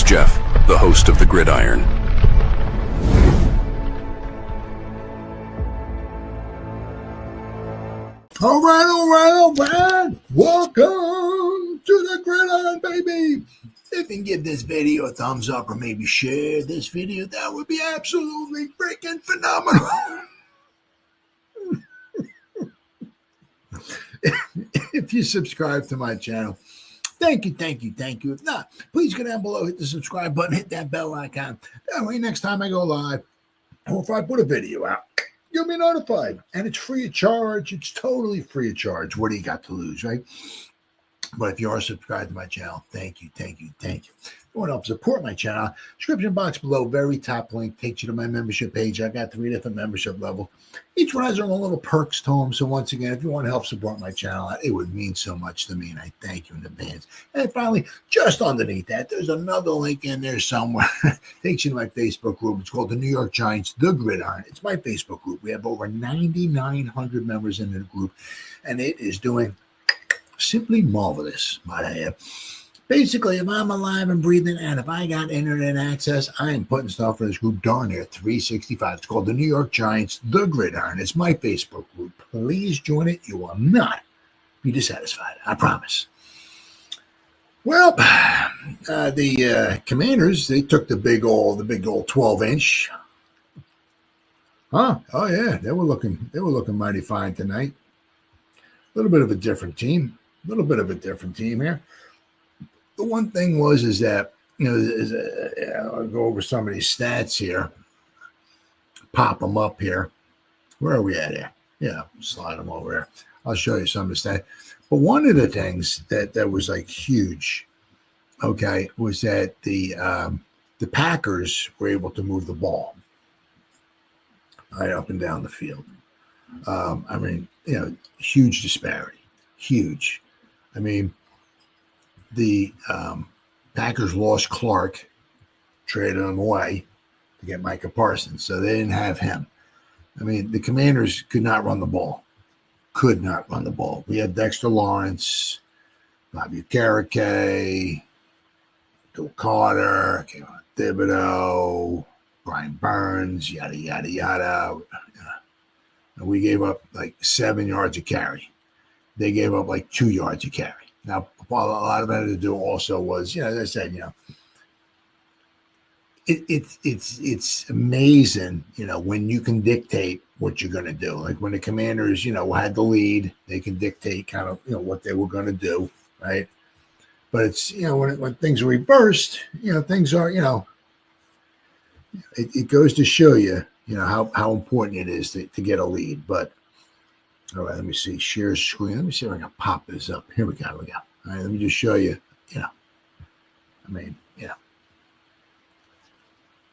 Jeff, the host of the Gridiron. All right. Welcome to the Gridiron, baby. If you can give this video a thumbs up or maybe share this video, that would be absolutely freaking phenomenal. If you subscribe to my channel, thank you. If not, please go down below, hit the subscribe button, hit that bell icon. That way, next time I go live, or if I put a video out, you'll be notified. And it's free of charge. It's totally free of charge. What do you got to lose, right? But if you are subscribed to my channel, thank you. If you want to help support my channel, description box below, very top link, takes you to my membership page. I got 3 different membership levels. Each one has their own little perks to them. So once again, if you want to help support my channel, it would mean so much to me, and I thank you in advance. And finally, just underneath that, there's another link in there somewhere. Takes you to my Facebook group. It's called the New York Giants, The Gridiron. It's my Facebook group. We have over 9,900 members in the group, and it is doing simply marvelous, might I add. Basically, if I'm alive and breathing, and if I got internet access, I am putting stuff in this group darn near 365. It's called the New York Giants, The Gridiron. It's my Facebook group. Please join it. You will not be dissatisfied. I promise. Well, the Commanders, they took the big old 12-inch. Huh? Oh yeah, they were looking mighty fine tonight. A little bit of a different team here. The one thing is that, I'll go over some of these stats here, pop them up here. Where are we at here? Yeah, slide them over here. I'll show you some of the stats. But one of the things that was like huge, okay, was that the Packers were able to move the ball right up and down the field. Huge disparity. Huge. I mean, the Packers lost Clark, traded him away to get Micah Parsons, so they didn't have him. I mean, the Commanders could not run the ball. We had Dexter Lawrence, Bobby Okereke, Bill Carter, Thibodeau, Brian Burns, yada, yada, yada. And we gave up like 7 yards a carry. They gave up like 2 yards a carry. Now, a lot of that had to do also was, as I said, it's amazing, when you can dictate what you're going to do. Like when the Commanders, had the lead, they can dictate kind of, what they were going to do, right? But it's, when things are reversed, things are, it goes to show you, how important it is to get a lead. But all right, let me see. Share screen. Let me see if I can pop this up. Here we go. All right, let me just show you.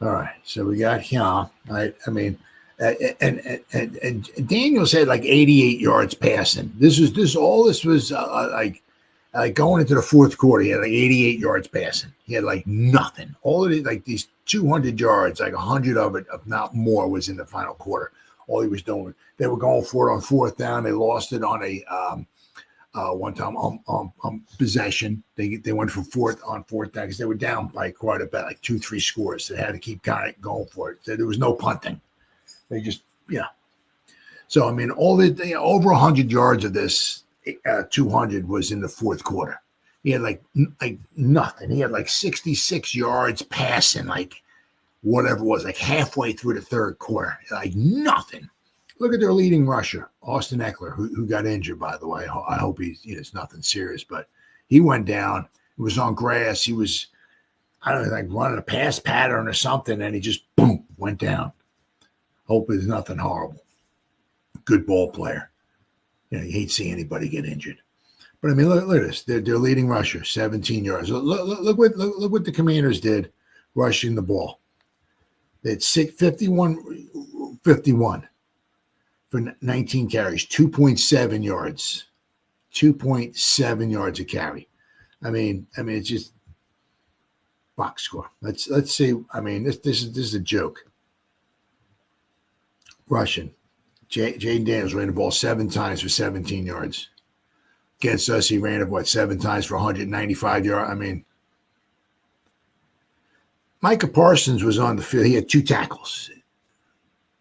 All right, so we got here. Right. And Daniel said like 88 yards passing. This was like going into the fourth quarter. He had like 88 yards passing. He had like nothing. All of it, like these 200 yards, like 100 of it, if not more, was in the final quarter. All he was doing, they were going for it on fourth down. They lost it on a one time on possession. They went for fourth down because they were down by quite a bit, like 2-3 scores. They had to keep kind of going for it. So there was no punting. They just So I mean, all the over 100 yards of this 200 was in the fourth quarter. He had like nothing. He had like 66 yards passing, like whatever it was, like halfway through the third quarter, like nothing. Look at their leading rusher, Austin Eckler, who got injured, by the way. I hope it's nothing serious, but he went down. It was on grass. He was, I don't know, like running a pass pattern or something, and he just, boom, went down. Hope it's nothing horrible. Good ball player. You hate seeing anybody get injured. But I mean, look at this. Their leading rusher, 17 yards. Look what the Commanders did rushing the ball. They had 51 for 19 carries, 2.7 yards. 2.7 yards a carry. I mean, it's just box score. Let's see. I mean, this is a joke. Russian. Jaden Daniels ran the ball 7 times for 17 yards. Against us, he ran it, 7 times for 195 yards? I mean, Micah Parsons was on the field. He had 2 tackles.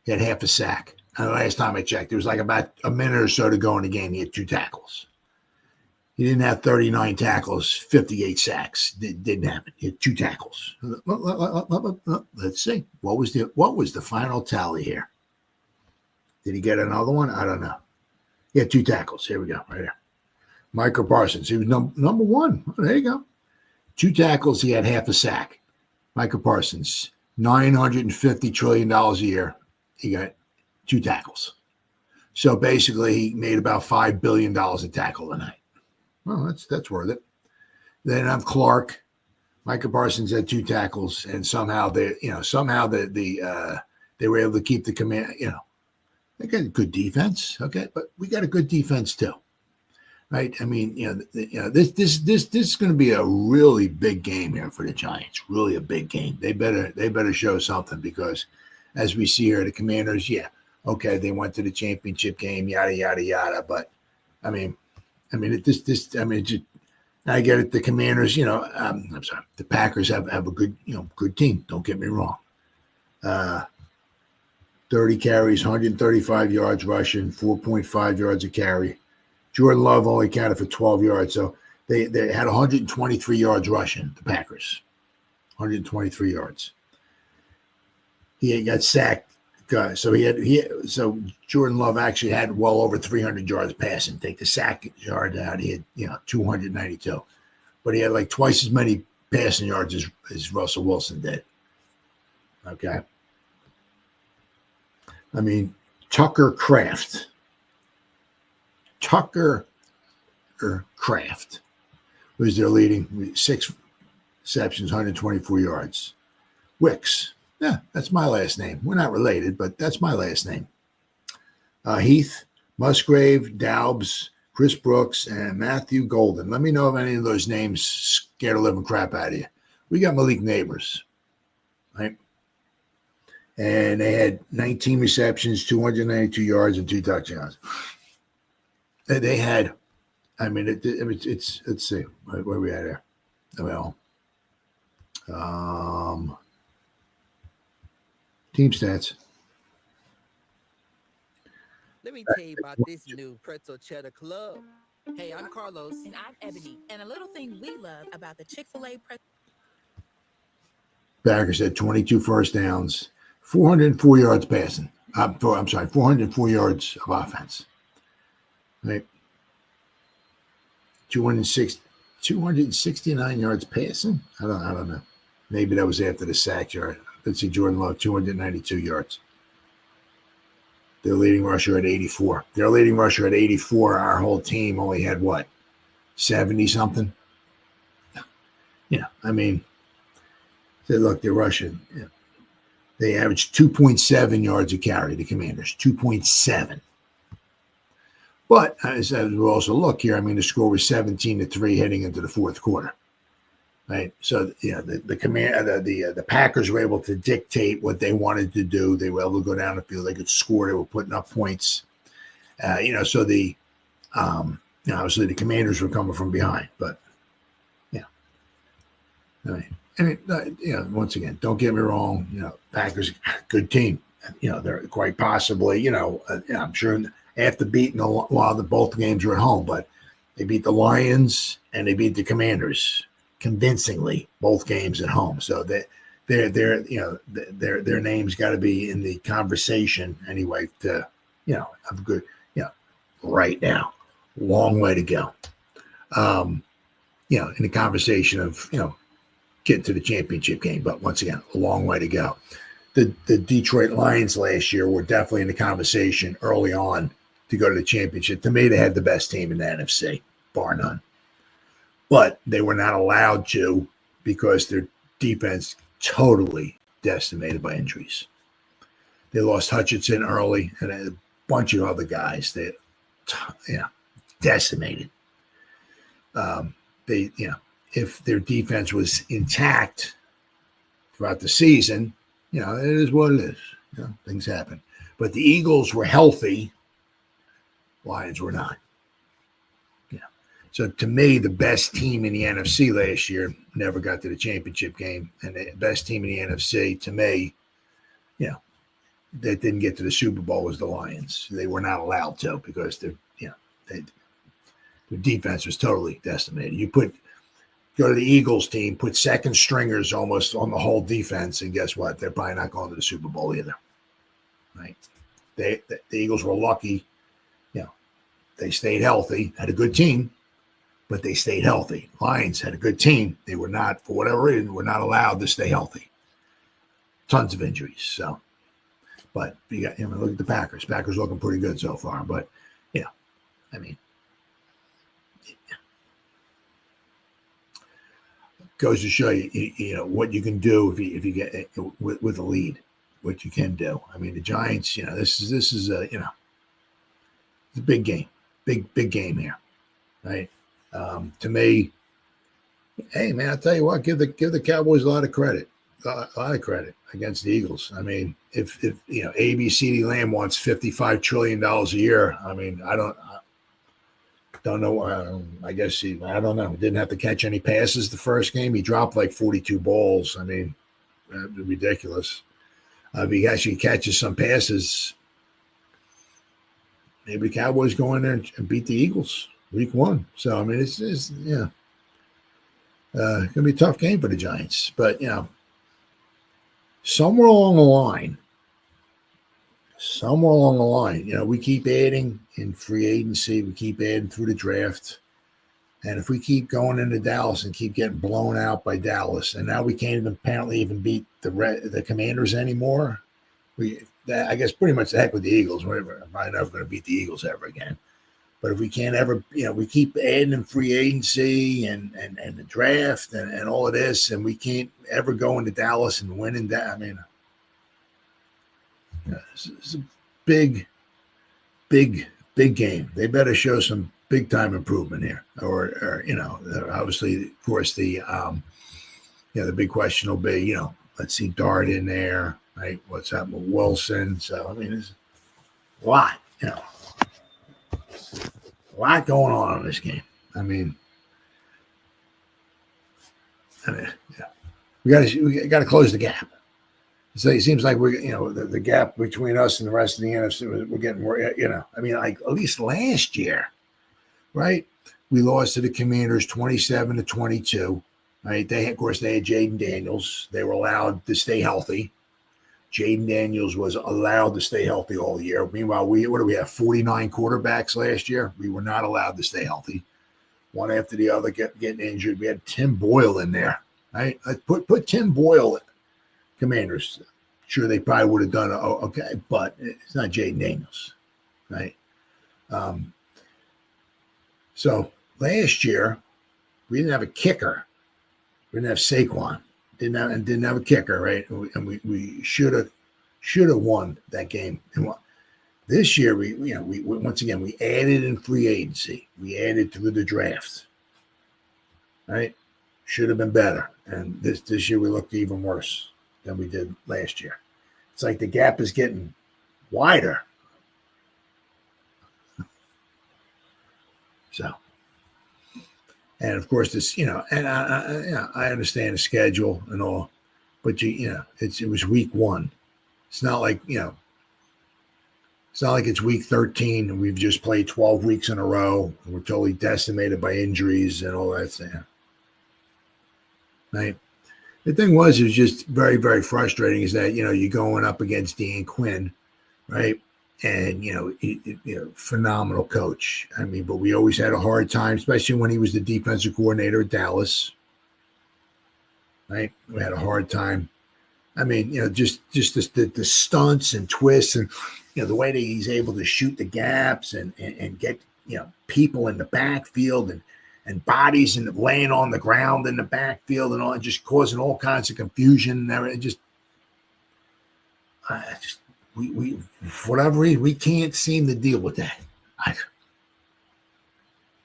He had half a sack. And the last time I checked, there was like about a minute or so to go in the game. He had 2 tackles. He didn't have 39 tackles, 58 sacks. Didn't happen. He had 2 tackles. Let's see. What was the final tally here? Did he get another one? I don't know. He had 2 tackles. Here we go, right here. Micah Parsons. He was number 1. Oh, there you go. 2 tackles. He had half a sack. Micah Parsons, $950 trillion a year. He got 2 tackles. So basically, he made about $5 billion a tackle a night. Well, that's worth it. Then I have Clark. Micah Parsons had 2 tackles, and somehow they were able to keep the command. They got a good defense, okay, but we got a good defense too, right? I mean, this is going to be a really big game here for the Giants. Really a big game. They better show something because, as we see here, the Commanders, okay, they went to the championship game, yada yada yada, but I mean, I get it. The Commanders, I'm sorry, the Packers have a good team. Don't get me wrong. 30 carries, 135 yards rushing, 4.5 yards a carry. Jordan Love only counted for 12 yards, so they had 123 yards rushing. The Packers, 123 yards. He got sacked. So Jordan Love actually had well over 300 yards passing. Take the sack yard out, he had 292, but he had like twice as many passing yards as Russell Wilson did. Okay, I mean Tucker Kraft was their leading 6 receptions, 124 yards. Wicks. Yeah, that's my last name. We're not related, but that's my last name. Heath, Musgrave, Daubs, Chris Brooks, and Matthew Golden. Let me know if any of those names scare the living crap out of you. We got Malik Neighbors, right? And they had 19 receptions, 292 yards, and 2 touchdowns. They had, it's let's see, where are we at here? Well, team stats. Let me tell you about this new pretzel cheddar club. Hey, I'm Carlos. And I'm Ebony. And a little thing we love about the Chick-fil-A pretzel. Packers had 22 first downs, 404 yards passing. 404 yards of offense. Right. 269 yards passing. I don't know. Maybe that was after the sack yard. Let's see, Jordan Love, 292 yards. Their leading rusher at 84. Our whole team only had what? 70-something? Look, they're rushing. Yeah. They averaged 2.7 yards a carry, the Commanders. 2.7. But as we also look here, the score was 17-3 heading into the fourth quarter. Right, so the Packers were able to dictate what they wanted to do. They were able to go down the field. They could score. They were putting up points. So the obviously the Commanders were coming from behind. But once again, don't get me wrong. Packers, good team. They're quite possibly. I'm sure after beating both games were at home, but they beat the Lions and they beat the Commanders convincingly, both games at home. So that their names got to be in the conversation anyway to have a good right now. Long way to go. In the conversation of getting to the championship game, but once again, a long way to go. The Detroit Lions last year were definitely in the conversation early on to go to the championship. To me, they had the best team in the NFC, bar none. But they were not allowed to because their defense totally decimated by injuries. They lost Hutchinson early and a bunch of other guys that, decimated. If their defense was intact throughout the season, it is what it is. Things happen. But the Eagles were healthy. Lions were not. So to me, the best team in the NFC last year never got to the championship game, and the best team in the NFC, to me, you know, that didn't get to the Super Bowl was the Lions. They were not allowed to because their defense was totally decimated. Go to the Eagles team, put second stringers almost on the whole defense, and guess what? They're probably not going to the Super Bowl either. Right? The Eagles were lucky. They stayed healthy, had a good team, but they stayed healthy. Lions had a good team. They were not, for whatever reason, were not allowed to stay healthy. Tons of injuries. So, but you got, look at the Packers. Packers looking pretty good so far. But I mean, goes to show you, what you can do if you get with a lead. What you can do. I mean, the Giants. This is a it's a big game. Big game here, right? To me, hey man, I'll tell you what, give the Cowboys a lot of credit, against the Eagles. I mean, if ABCD Lamb wants $55 trillion a year, I mean, I don't know. I guess I don't know. Didn't have to catch any passes the first game. He dropped like 42 balls. I mean, ridiculous. If he actually catches some passes, maybe the Cowboys go in there and beat the Eagles week 1. So, I mean, it's going to be a tough game for the Giants. But, somewhere along the line, we keep adding in free agency. We keep adding through the draft. And if we keep going into Dallas and keep getting blown out by Dallas, and now we can't apparently even beat the Commanders anymore, I guess pretty much the heck with the Eagles. We're probably never going to beat the Eagles ever again. But if we can't ever, we keep adding in free agency and the draft and all of this, and we can't ever go into Dallas and win in that. I mean, it's a big game. They better show some big time improvement here, or obviously, of course, the big question will be, let's see Dart in there, right? What's happening with Wilson? So I mean, there's a lot, a lot going on in this game. I mean, we got to close the gap. So it seems like we're, the gap between us and the rest of the NFC, we're getting more, I mean, like at least last year, right? We lost to the Commanders 27-22, right? Of course, they had Jaden Daniels. They were allowed to stay healthy. Jaden Daniels was allowed to stay healthy all year. Meanwhile, what do we have? 49 quarterbacks last year. We were not allowed to stay healthy. One after the other getting injured. We had Tim Boyle in there, right? Put Tim Boyle in. Commanders, sure they probably would have done okay, but it's not Jaden Daniels, right? So last year we didn't have a kicker, we didn't have Saquon, didn't have a kicker, right? And we should have won that game. And this year we once again we added in free agency, we added through the draft, right? Should have been better, and this year we looked even worse than we did last year. It's like the gap is getting wider. So, and of course this, and I understand the schedule and all, but it was week 1. It's not like, it's not like it's week 13 and we've just played 12 weeks in a row and we're totally decimated by injuries and all that stuff. Right? The thing was just very, very frustrating is that, you're going up against Dan Quinn, right? And, phenomenal coach. I mean, but we always had a hard time, especially when he was the defensive coordinator at Dallas, right? We had a hard time. I mean, just the stunts and twists and, the way that he's able to shoot the gaps and get, people in the backfield and bodies and laying on the ground in the backfield and all, just causing all kinds of confusion and everything. We for whatever reason, we can't seem to deal with that.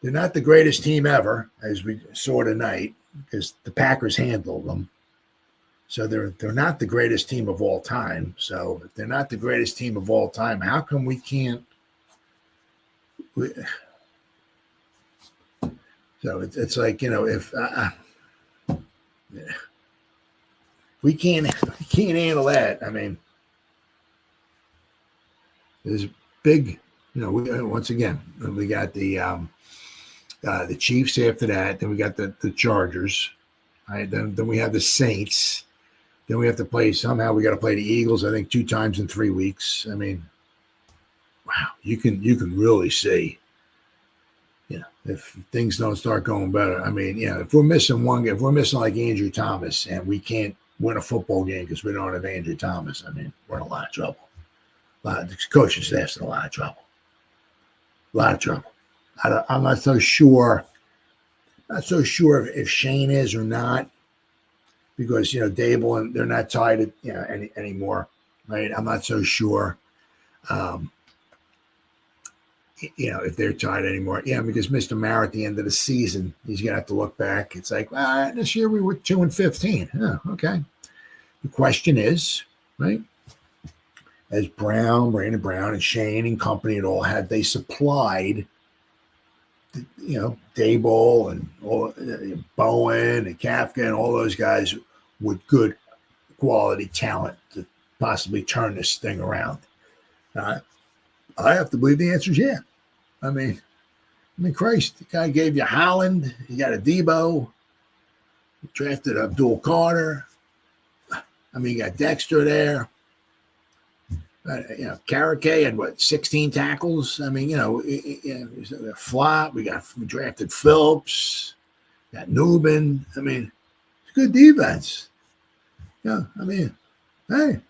They're not the greatest team ever, as we saw tonight, because the Packers handled them. So they're not the greatest team of all time. So if they're not the greatest team of all time, how come we can't? So it's like, if we can't handle that. I mean, there's big, once again, we got the Chiefs after that. Then we got the Chargers. Right. Then we have the Saints. Then we have to play. Somehow we got to play the Eagles. I think 2 times in 3 weeks. I mean, wow, you can really see, if things don't start going better. I mean, if we're missing one game, if we're missing like Andrew Thomas, and we can't win a football game because we don't have Andrew Thomas, I mean, we're in a lot of trouble. The coaching staff's in a lot of trouble. A lot of trouble. I'm not so sure. Not so sure if Shane is or not, because Dable and they're not tied anymore, right? I'm not so sure, if they're tied anymore. Yeah, because Mr. Mara at the end of the season, he's gonna have to look back. It's like, this year we were 2-15. Oh, okay. The question is, right? As Brandon Brown, and Shane and company and all had they supplied, Daboll and all, Bowen and Kafka and all those guys with good quality talent to possibly turn this thing around? I have to believe the answer is yeah. I mean, Christ, the guy gave you Holland, you got a Debo, you drafted Abdul Carter. I mean, you got Dexter there. Karake had 16 tackles. I mean, flop. We drafted Phillips, got Newman. I mean, it's good defense. Yeah, I mean, hey,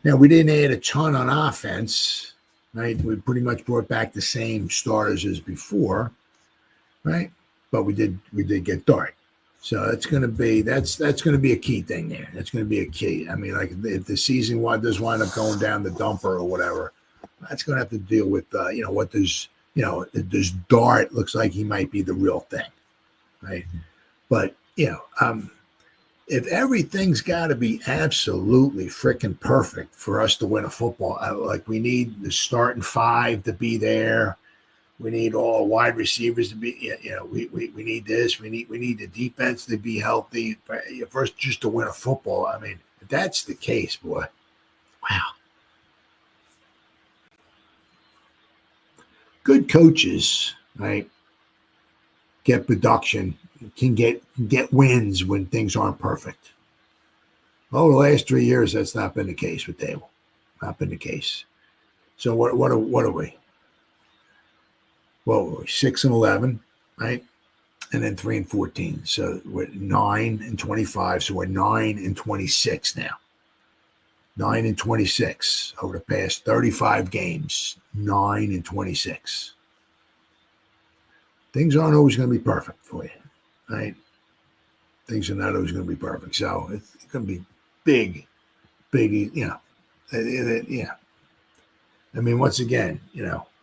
we didn't add a ton on offense, right? We pretty much brought back the same starters as before, right? But we did get Dart. So that's going to be a key thing there. That's going to be a key. I mean, like if the season does wind up going down the dumper or whatever, that's going to have to deal with what does Dart looks like he might be the real thing, right? But if everything's got to be absolutely freaking perfect for us to win a football, like we need the starting 5 to be there. We need all wide receivers to be, we need this. We need the defense to be healthy. First, just to win a football. I mean, if that's the case, boy, wow. Good coaches, right, get production, can get wins when things aren't perfect. Well, the last 3 years, that's not been the case with Dable. Not been the case. So what are we? Well, we're 6-11, right? And then 3-14. So we're 9-25. So we're 9-26 now. 9-26 over the past 35 games. 9-26. Things aren't always going to be perfect for you, right? Things are not always going to be perfect. So it's going to be big, yeah. I mean, once again,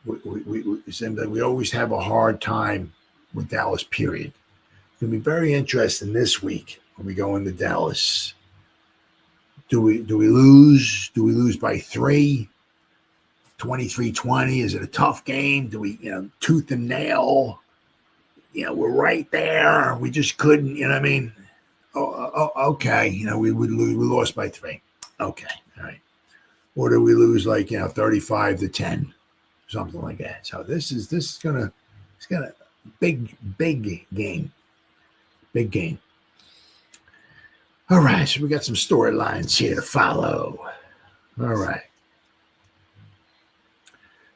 we always have a hard time with Dallas, period. It's going to be very interesting this week when we go into Dallas. Do we lose? Do we lose by 3? 23-20? Is it a tough game? Do we, tooth and nail? We're right there. We just couldn't, what I mean? Okay. We lost by 3. Okay. All right. Or do we lose 35-10? Something like that. So this is gonna big game. Big game. All right, so we got some storylines here to follow. All right.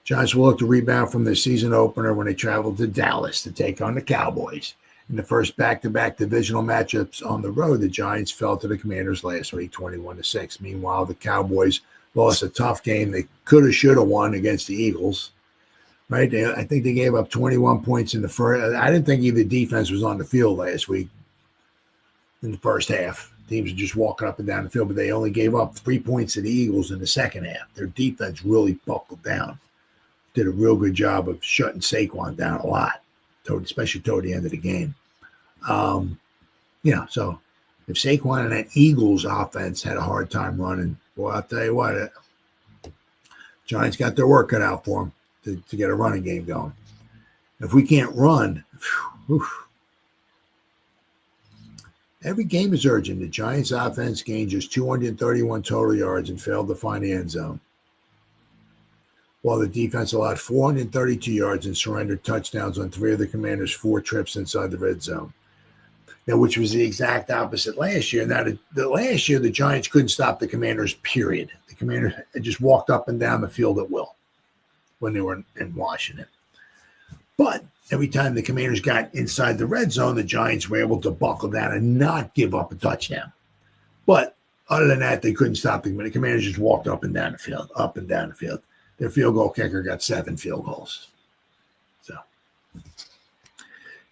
Giants will look to rebound from their season opener when they traveled to Dallas to take on the Cowboys. In the first back-to-back divisional matchups on the road, the Giants fell to the Commanders last week, 21-6. Meanwhile, the Cowboys lost a tough game they could have, should have won against the Eagles. Right? I think they gave up 21 points in the first. I didn't think either defense was on the field last week in the first half. Teams are just walking up and down the field, but they only gave up 3 points to the Eagles in the second half. Their defense really buckled down. Did a real good job of shutting Saquon down a lot, especially toward the end of the game. So if Saquon and that Eagles offense had a hard time running, well, I'll tell you what, Giants got their work cut out for them. to get a running game going. If we can't run, every game is urgent. The Giants' offense gained just 231 total yards and failed to find the end zone, while the defense allowed 432 yards and surrendered touchdowns on 3 of the Commanders' 4 trips inside the red zone. Now, which was the exact opposite last year. Now, the last year, the Giants couldn't stop the Commanders, period. The Commanders just walked up and down the field at will when they were in Washington. But every time the Commanders got inside the red zone, the Giants were able to buckle down and not give up a touchdown. But other than that, they couldn't stop them. The Commanders just walked up and down the field, up and down the field. Their field goal kicker got 7 field goals. So,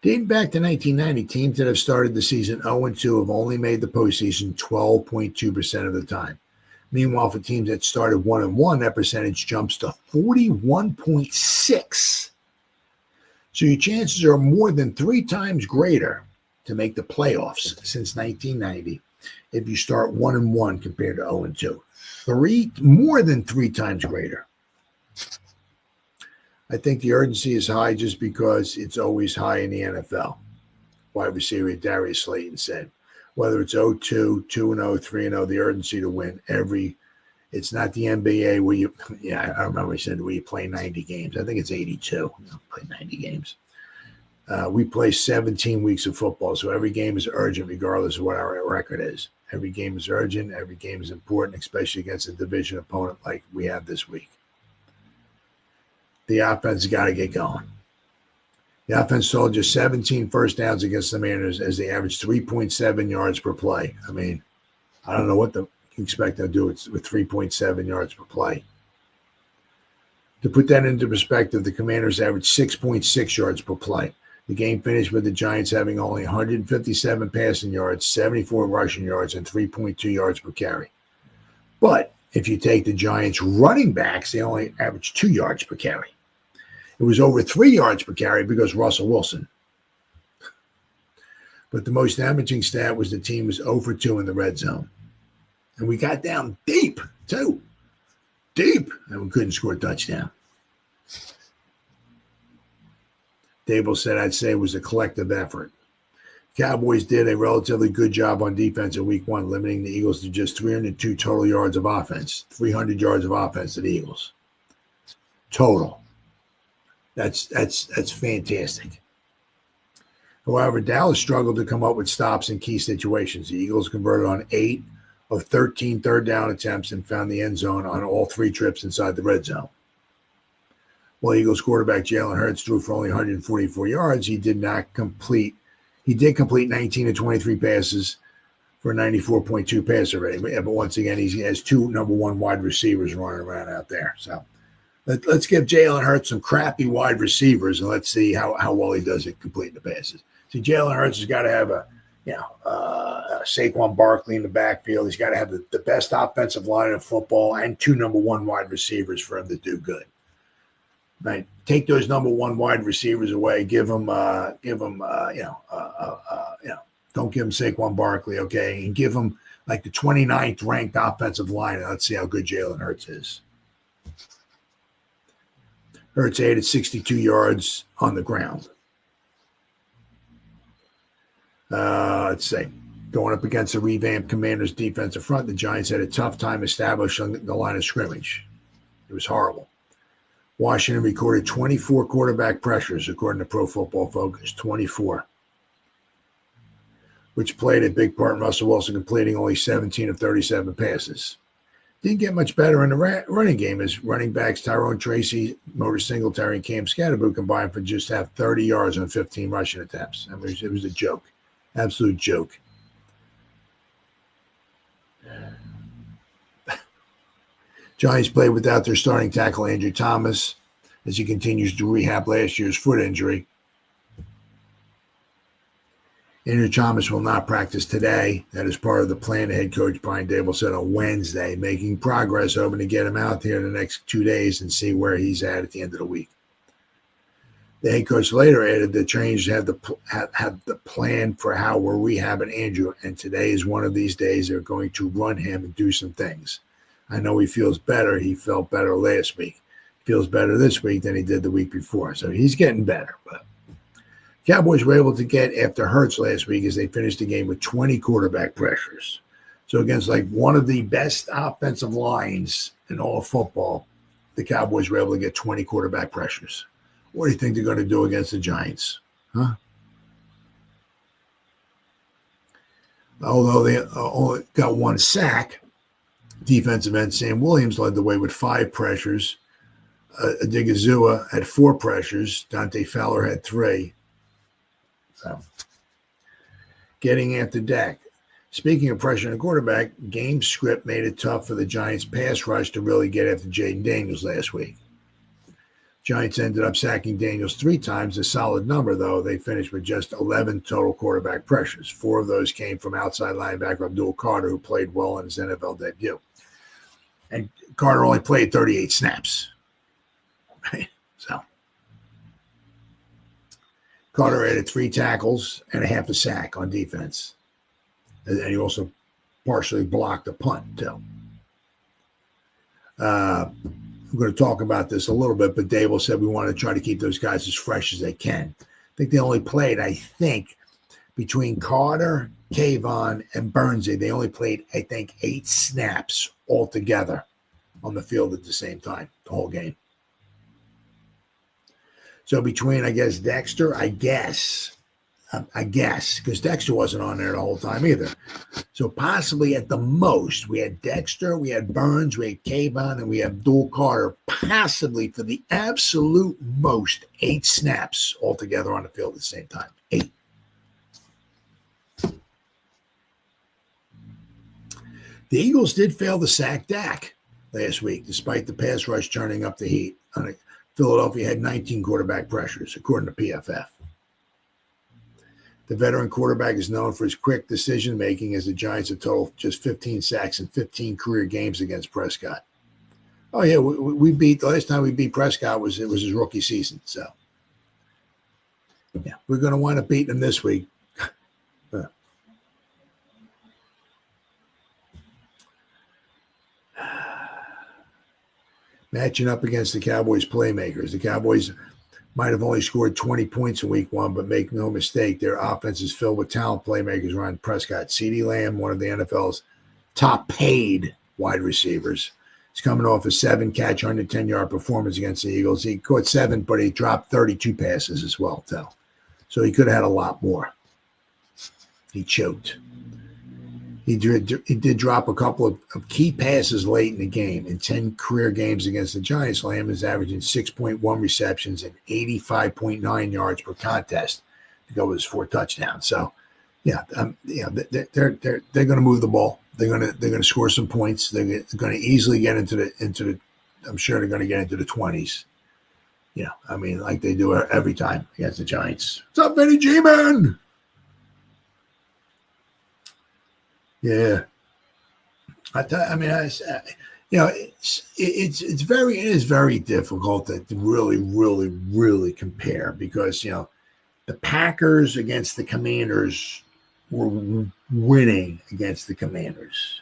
dating back to 1990, teams that have started the season 0-2 have only made the postseason 12.2% of the time. Meanwhile, for teams that started 1-1, that percentage jumps to 41.6%. So your chances are more than 3 times greater to make the playoffs since 1990 if you start 1-1 compared to 0-2. More than 3 times greater. I think the urgency is high just because it's always high in the NFL. Wide receiver Darius Slayton said, whether it's 0-2, 2-0, 3-0, the urgency to win it's not the NBA where I remember he said where you play 90 games. I think it's 82. Play 90 games. We play 17 weeks of football, so every game is urgent regardless of what our record is. Every game is urgent. Every game is important, especially against a division opponent like we have this week. The offense has got to get going. The offense sold just 17 first downs against the Mariners as they averaged 3.7 yards per play. I mean, I don't know what you expect them to do with 3.7 yards per play. To put that into perspective, the Commanders averaged 6.6 yards per play. The game finished with the Giants having only 157 passing yards, 74 rushing yards, and 3.2 yards per carry. But if you take the Giants' running backs, they only averaged 2 yards per carry. It was over 3 yards per carry because Russell Wilson. But the most damaging stat was the team was 0 for 2 in the red zone. And we got down deep, too. Deep. And we couldn't score a touchdown. Dable said, I'd say it was a collective effort. Cowboys did a relatively good job on defense in week 1, limiting the Eagles to just 302 total yards of offense. 300 yards of offense to the Eagles. Total. That's fantastic. However, Dallas struggled to come up with stops in key situations. The Eagles converted on 8 of 13 third down attempts and found the end zone on all 3 trips inside the red zone. While Eagles quarterback Jalen Hurts threw for only 144 yards, he did complete 19 of 23 passes for a 94.2 passer rating. But once again, he has 2 number 1 wide receivers running around out there. So let's give Jalen Hurts some crappy wide receivers, and let's see how well he does at completing the passes. See, Jalen Hurts has got to have Saquon Barkley in the backfield. He's got to have the best offensive line in football and 2 number 1 wide receivers for him to do good. Right, take those number 1 wide receivers away. Don't give him Saquon Barkley, okay, and give him like the 29th ranked offensive line. And let's see how good Jalen Hurts is. Hurts added 62 yards on the ground. Let's see. Going up against the revamped Commanders defensive front, the Giants had a tough time establishing the line of scrimmage. It was horrible. Washington recorded 24 quarterback pressures, according to Pro Football Focus, 24, which played a big part in Russell Wilson completing only 17 of 37 passes. Didn't get much better in the running game as running backs Tyrone Tracy, Motor Singletary, and Cam Scatterboo combined for just have 30 yards on 15 rushing attempts. I mean, it was a joke, absolute joke. Giants played without their starting tackle, Andrew Thomas, as he continues to rehab last year's foot injury. Andrew Thomas will not practice today. That is part of the plan, head coach Brian Dable said on Wednesday, making progress, hoping to get him out there in the next 2 days and see where he's at the end of the week. The head coach later added the trainers have the plan for how we're rehabbing Andrew, and today is one of these days they're going to run him and do some things. I know he feels better. He felt better last week. feels better this week than he did the week before. So he's getting better. But Cowboys were able to get after Hurts last week as they finished the game with 20 quarterback pressures. So against like one of the best offensive lines in all of football, the Cowboys were able to get 20 quarterback pressures. What do you think they're going to do against the Giants? Huh? Although they only got one sack, defensive end Sam Williams led the way with 5 pressures. Adigizua had 4 pressures. Dante Fowler had 3. So, getting after Dak. Speaking of pressure on the quarterback, game script made it tough for the Giants' pass rush to really get after Jaden Daniels last week. Giants ended up sacking Daniels 3 times, a solid number, though. They finished with just 11 total quarterback pressures. 4 of those came from outside linebacker Abdul Carter, who played well in his NFL debut. And Carter only played 38 snaps. So Carter added 3 tackles and a half a sack on defense. And he also partially blocked a punt, too. We're going to talk about this a little bit, but Dable said we want to try to keep those guys as fresh as they can. I think they only played, between Carter, Kayvon, and Bernsey, they only played, 8 snaps altogether on the field at the same time, the whole game. So between, Dexter, because Dexter wasn't on there the whole time either. So possibly at the most, we had Dexter, we had Burns, we had Kayvon, and we had Abdul Carter, possibly for the absolute most 8 snaps altogether on the field at the same time. 8. The Eagles did fail to sack Dak last week, despite the pass rush turning up the heat. Philadelphia had 19 quarterback pressures, according to PFF. The veteran quarterback is known for his quick decision-making, as the Giants have totaled just 15 sacks in 15 career games against Prescott. Oh, yeah, we beat – the last time we beat Prescott was his rookie season. So, yeah, we're going to wind up beating him this week. Matching up against the Cowboys playmakers. The Cowboys – might have only scored 20 points in week 1, but make no mistake, their offense is filled with talent playmakers around Prescott. CeeDee Lamb, one of the NFL's top paid wide receivers, is coming off a 7-catch, 110-yard performance against the Eagles. He caught 7, but he dropped 32 passes as well, too. So he could have had a lot more. He choked. He did drop a couple of key passes late in the game. In 10 career games against the Giants, Lamb is averaging 6.1 receptions and 85.9 yards per contest to go with his 4 touchdowns. So, they're going to move the ball. They're going to score some points. They're going to easily get into the. I'm sure they're going to get into the 20s. Like they do every time against the Giants. What's up, Benny G-Man? Yeah, it is very difficult to really compare, because the Packers against the Commanders were winning against the Commanders.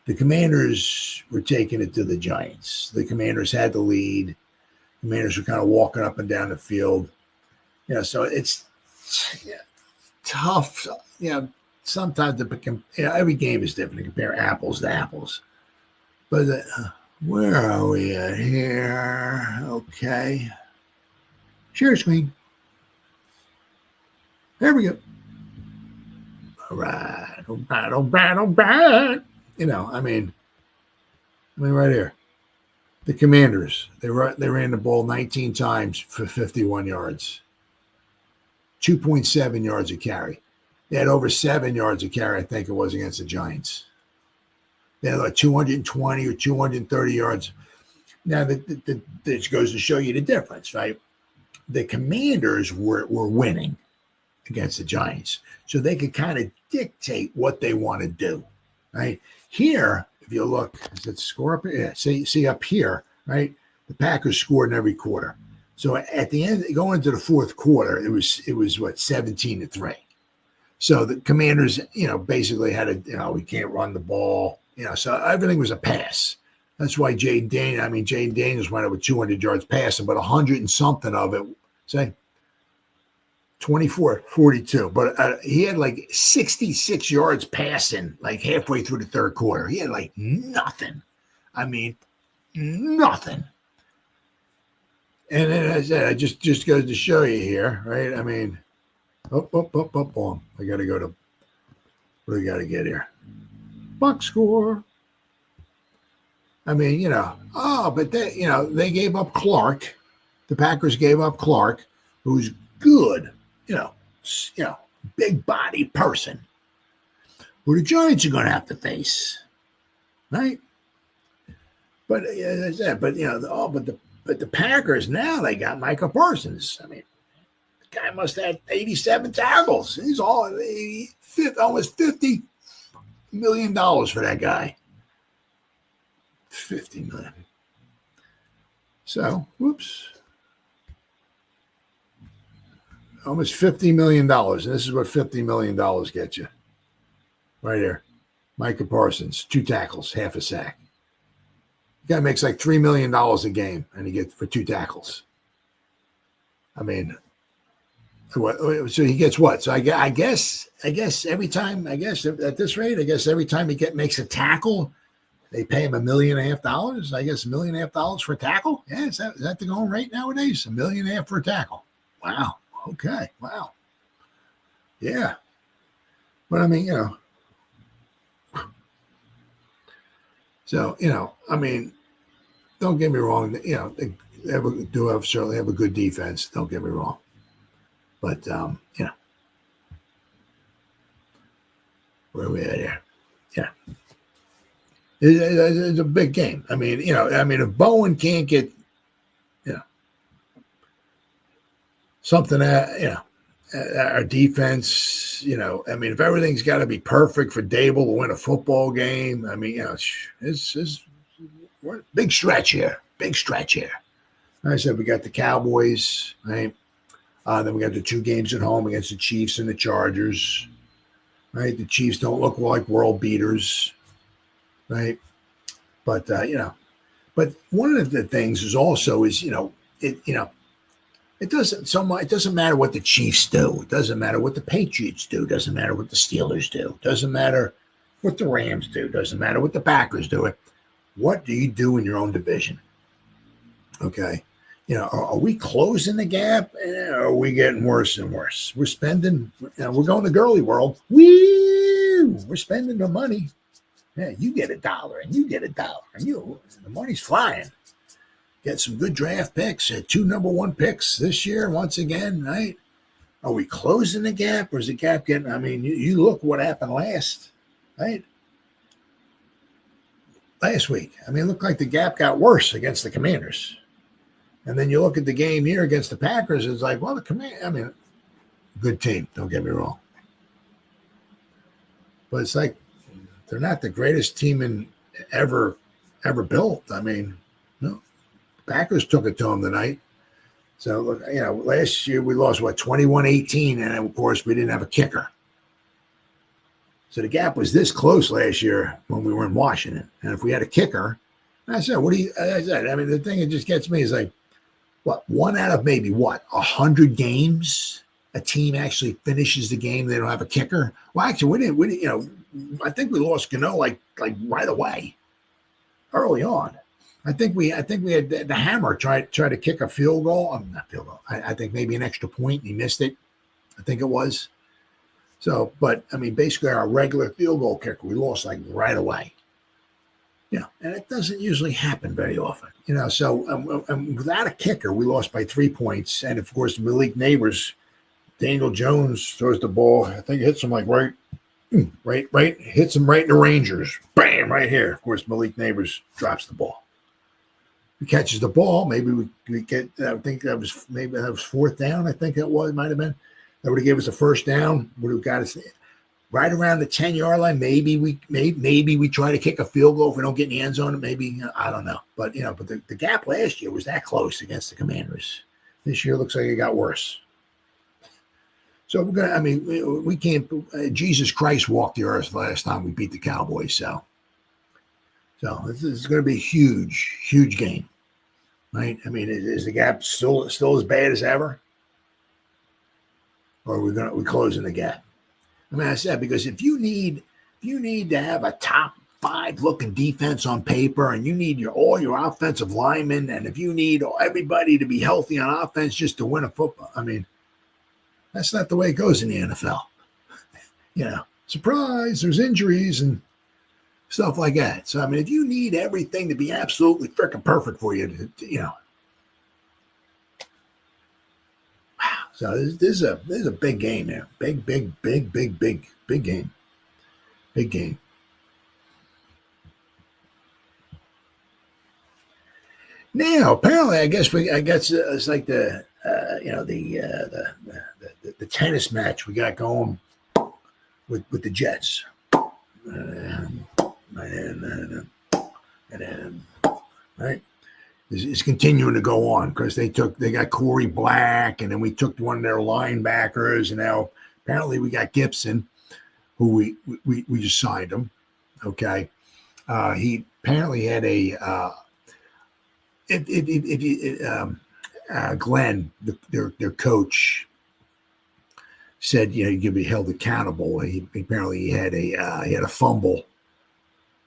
The Commanders were taking it to the Giants. The Commanders had the lead. The Commanders were kind of walking up and down the field. So it's tough. Sometimes every game is different to compare apples to apples. But where are we at here? Okay. Share screen. There we go. All right. All right. Right here. The Commanders, they ran the ball 19 times for 51 yards. 2.7 yards a carry. They had over 7 yards a carry, I think it was, against the Giants. They had like 220 or 230 yards. Now, this goes to show you the difference, right? The Commanders were winning against the Giants, so they could kind of dictate what they want to do, right? Here, if you look, is it score up here? Yeah, see up here, right? The Packers scored in every quarter. So at the end, going into the fourth quarter, it was 17-3. So the Commanders, basically had we can't run the ball, so everything was a pass. That's why Jaden Daniels went up with 200 yards passing, but 100 and something of it, say 24-42. But he had like 66 yards passing, like halfway through the third quarter. He had like nothing. I mean, nothing. And then I said, I just goes to show you here, right? I mean, boom. I got to go to, what do we got to get here? Box score. I mean, but they gave up Clark. The Packers gave up Clark, who's good, big body person, who the Giants are going to have to face, right? But as I said, but the Packers now, they got Micah Parsons. I mean, the guy must have 87 tackles. He's almost $50 million for that guy. 50 million. So, whoops. Almost $50 million. And this is what $50 million gets you. Right here. Micah Parsons, 2 tackles, half a sack. The guy makes like $3 million a game, and he gets for 2 tackles. I mean, so he gets what? So I guess every time, at this rate, every time he makes a tackle, they pay him $1.5 million. I guess $1.5 million for a tackle. Yeah, is that the going rate nowadays? $1.5 million for a tackle. Wow. Okay. Wow. Yeah. But I mean, so I mean, don't get me wrong. They certainly have a good defense. Don't get me wrong. But where are we at here? Yeah. It's a big game. I mean, if Bowen can't get, something our defense, if everything's got to be perfect for Dable to win a football game, I mean, it's big stretch here. Big stretch here. Like I said, we got the Cowboys, right? Then we got the 2 games at home against the Chiefs and the Chargers, right? The Chiefs don't look like world beaters. Right. But, but one of the things is also it doesn't matter what the Chiefs do. It doesn't matter what the Patriots do. It doesn't matter what the Steelers do. It doesn't matter what the Rams do. It doesn't matter what the Packers do. What do you do in your own division? Okay. Are we closing the gap? Or are we getting worse and worse? We're spending, we're going to Gurley world. We're spending the money. Yeah, you get $1 and you get $1 and the money's flying. Get some good draft picks, 2 number 1 picks this year once again, right? Are we closing the gap, or is the gap getting? I mean, you look what happened last, right? Last week, I mean, it looked like the gap got worse against the Commanders, and then you look at the game here against the Packers. It's like, well, good team. Don't get me wrong, but it's like they're not the greatest team ever built. I mean, no. Packers took it to them tonight. So, look, last year we lost, 21-18, and of course we didn't have a kicker. So the gap was this close last year when we were in Washington. And if we had a kicker, I said, the thing that just gets me is like, one out of maybe 100 games, a team actually finishes the game, they don't have a kicker? Well, actually, we didn't, I think we lost Gano like right away, early on. I think we had the Hammer try to kick a field goal. Not field goal. I think maybe an extra point. He missed it. I think it was. So, but I mean, basically our regular field goal kicker, we lost like right away. And it doesn't usually happen very often. So without a kicker, we lost by 3 points. And of course, Malik Neighbors, Daniel Jones throws the ball. I think it hits him like right, hits him right in the Rangers. Bam, right here. Of course, Malik Neighbors drops the ball. He catches the ball. Maybe we get, I think that was 4th down. I think it might have been. That would have given us a first down. Would have got us right around the 10-yard line. Maybe we try to kick a field goal if we don't get in the end zone. Maybe, I don't know. But, but the gap last year was that close against the Commanders. This year looks like it got worse. So we're going to, we can't, Jesus Christ walked the earth last time we beat the Cowboys. So this is going to be a huge, huge game, right? I mean, is the gap still as bad as ever, or are we closing the gap? I mean, I said because if you need to have a top 5 looking defense on paper, and you need all your offensive linemen, and if you need everybody to be healthy on offense just to win a football, I mean, that's not the way it goes in the NFL. Surprise, there's injuries and stuff like that. So, I mean, if you need everything to be absolutely freaking perfect for you, wow. So this is a big game there. Big game. Big game. Now, apparently, I guess it's like the tennis match we got going with the Jets. Right, it's continuing to go on because they got Corey Black, and then we took one of their linebackers, and now apparently we got Gibson, who we just signed him. Okay, he apparently had a Glenn, their coach, said he could be held accountable. He had a fumble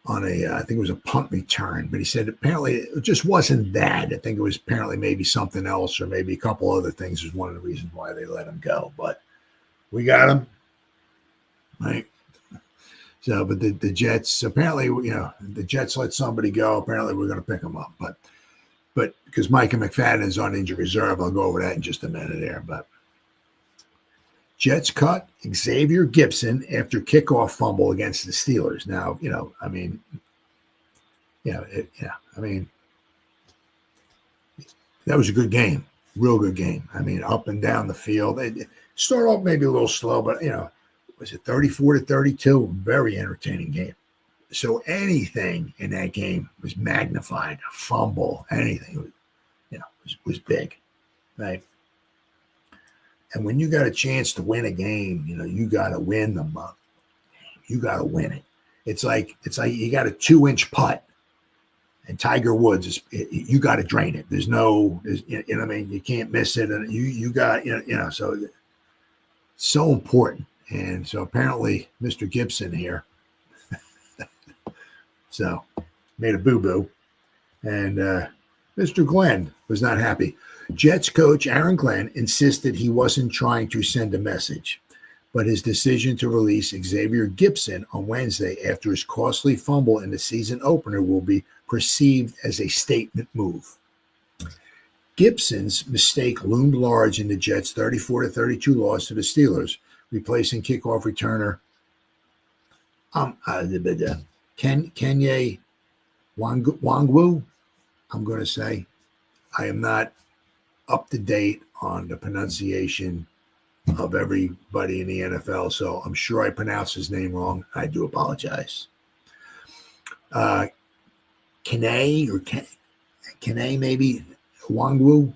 on I think it was a punt return, but he said apparently it just wasn't that. I think it was apparently maybe something else, or maybe a couple other things was one of the reasons why they let him go. But we got him, right? So, but the Jets apparently, the Jets let somebody go. Apparently, we're going to pick him up, but because Micah McFadden is on injured reserve, I'll go over that in just a minute there. But Jets cut Xavier Gibson after kickoff fumble against the Steelers. Now, that was a good game, real good game. I mean, up and down the field. It started off maybe a little slow, but was it 34-32? Very entertaining game. So anything in that game was magnified. A fumble, anything, was big, right? And when you got a chance to win a game, you got to win the month. You got to win it. It's like you got a 2-inch putt, and Tiger Woods you got to drain it. There's you can't miss it, and you got so important. And so apparently, Mr. Gibson here, so made a boo-boo, and Mr. Glenn was not happy. Jets coach Aaron Glenn insisted he wasn't trying to send a message, but his decision to release Xavier Gibson on Wednesday after his costly fumble in the season opener will be perceived as a statement move. Gibson's mistake loomed large in the Jets' 34-32 loss to the Steelers, replacing kickoff returner Kenye Wangwu. I'm going to say I am not up to date on the pronunciation of everybody in the NFL, so I'm sure I pronounced his name wrong. I do apologize. Kene maybe Wangwu,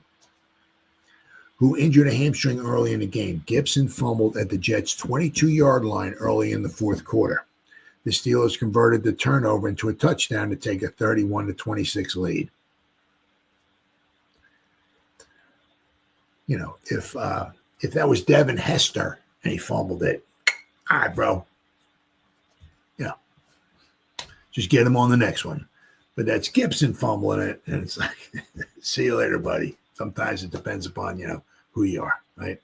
who injured a hamstring early in the game. Gibson fumbled at the Jets' 22-yard line early in the fourth quarter. The Steelers converted the turnover into a touchdown to take a 31-26 lead. If that was Devin Hester and he fumbled it, all right, bro. Just get him on the next one. But that's Gibson fumbling it, and it's like, see you later, buddy. Sometimes it depends upon, who you are, right?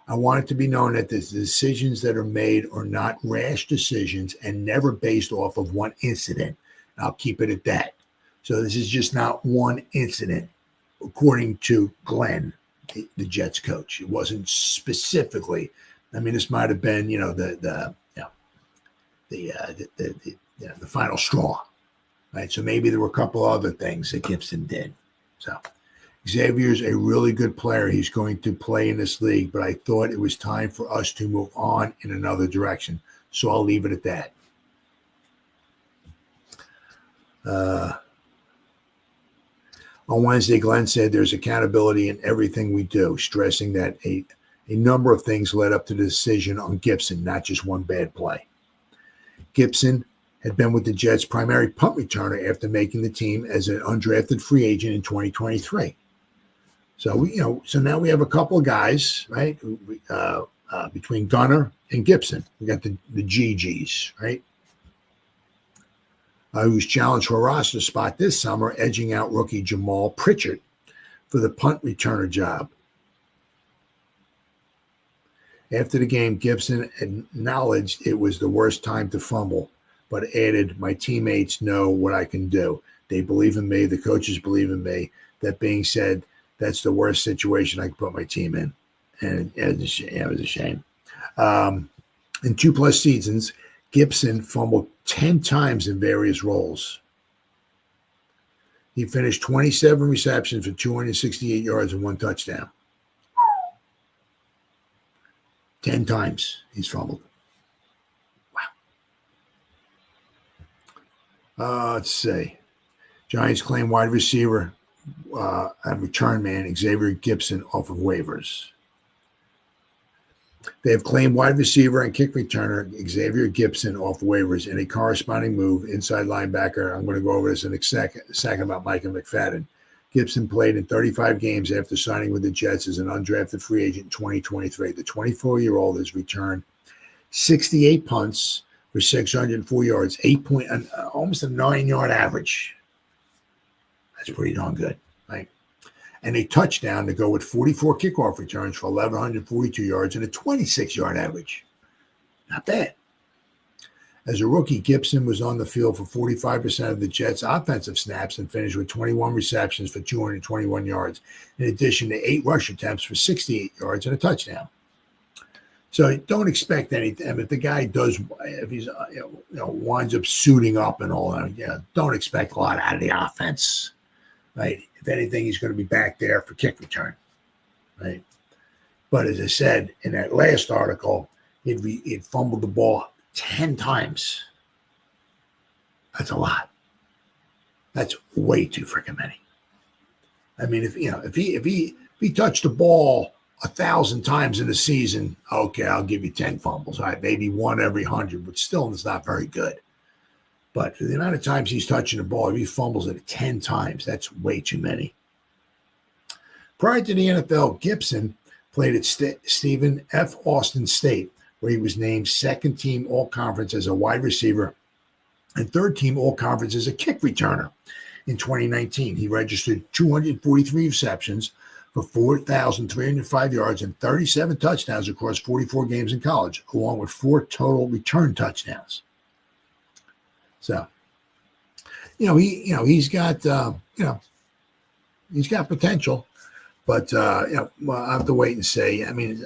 I want it to be known that the decisions that are made are not rash decisions and never based off of one incident. I'll keep it at that. So this is just not one incident, according to Glenn, the Jets coach. It wasn't specifically. I mean, this might have been, the final straw, right? So maybe there were a couple other things that Gibson did. So Xavier's a really good player. He's going to play in this league, but I thought it was time for us to move on in another direction. So I'll leave it at that. On Wednesday, Glenn said there's accountability in everything we do, stressing that a number of things led up to the decision on Gibson, not just one bad play. Gibson had been with the Jets' primary punt returner after making the team as an undrafted free agent in 2023. So so now we have a couple of guys, right? Between Gunner and Gibson, we got the GGs, right? Who's challenged for a roster spot this summer, edging out rookie Jamal Pritchard for the punt returner job. After the game, Gibson acknowledged it was the worst time to fumble, but added, "My teammates know what I can do. They believe in me. The coaches believe in me. That being said, that's the worst situation I could put my team in." And it was a shame. In 2+ seasons, Gibson fumbled 10 times in various roles. He finished 27 receptions for 268 yards and 1 touchdown. 10 times he's fumbled. Wow. Let's see. Giants claim wide receiver and return man Xavier Gibson off of waivers. They have claimed wide receiver and kick returner Xavier Gibson off waivers in a corresponding move. Inside linebacker, I'm going to go over this in a second about Micah McFadden. Gibson played in 35 games after signing with the Jets as an undrafted free agent in 2023. The 24-year-old has returned 68 punts for 604 yards, almost a 9-yard average. That's pretty darn good, right? And a touchdown to go with 44 kickoff returns for 1,142 yards and a 26-yard average. Not bad. As a rookie, Gibson was on the field for 45% of the Jets' offensive snaps and finished with 21 receptions for 221 yards, in addition to 8 rush attempts for 68 yards and a touchdown. So don't expect anything. If the guy does, if he's winds up suiting up and all that, don't expect a lot out of the offense, right? If anything, he's going to be back there for kick return, right? But as I said in that last article, he'd fumbled the ball 10 times. That's a lot. That's way too freaking many. I mean, if he touched the ball 1,000 times in a season, okay, I'll give you 10 fumbles. All right, maybe 1 every 100, but still it's not very good. But for the amount of times he's touching the ball, if he fumbles it 10 times, that's way too many. Prior to the NFL, Gibson played at Stephen F. Austin State, where he was named second-team All-Conference as a wide receiver and third-team All-Conference as a kick returner. In 2019, he registered 243 receptions for 4,305 yards and 37 touchdowns across 44 games in college, along with 4 total return touchdowns. So, he's got he's got potential, but I'll have to wait and see. I mean,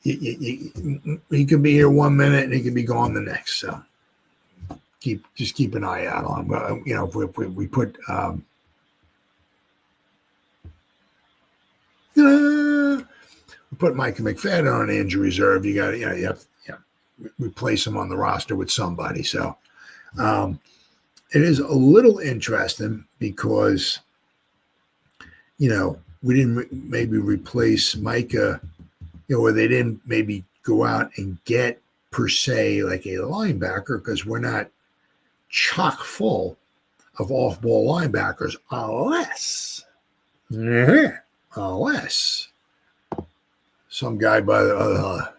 he could be here 1 minute and he could be gone the next. So just keep an eye out on him. If we put Micah McFadden on injury reserve, you got you have replace him on the roster with somebody. So it is a little interesting because we didn't maybe replace Micah. Or they didn't maybe go out and get, per se, like a linebacker, because we're not chock full of off-ball linebackers unless some guy by the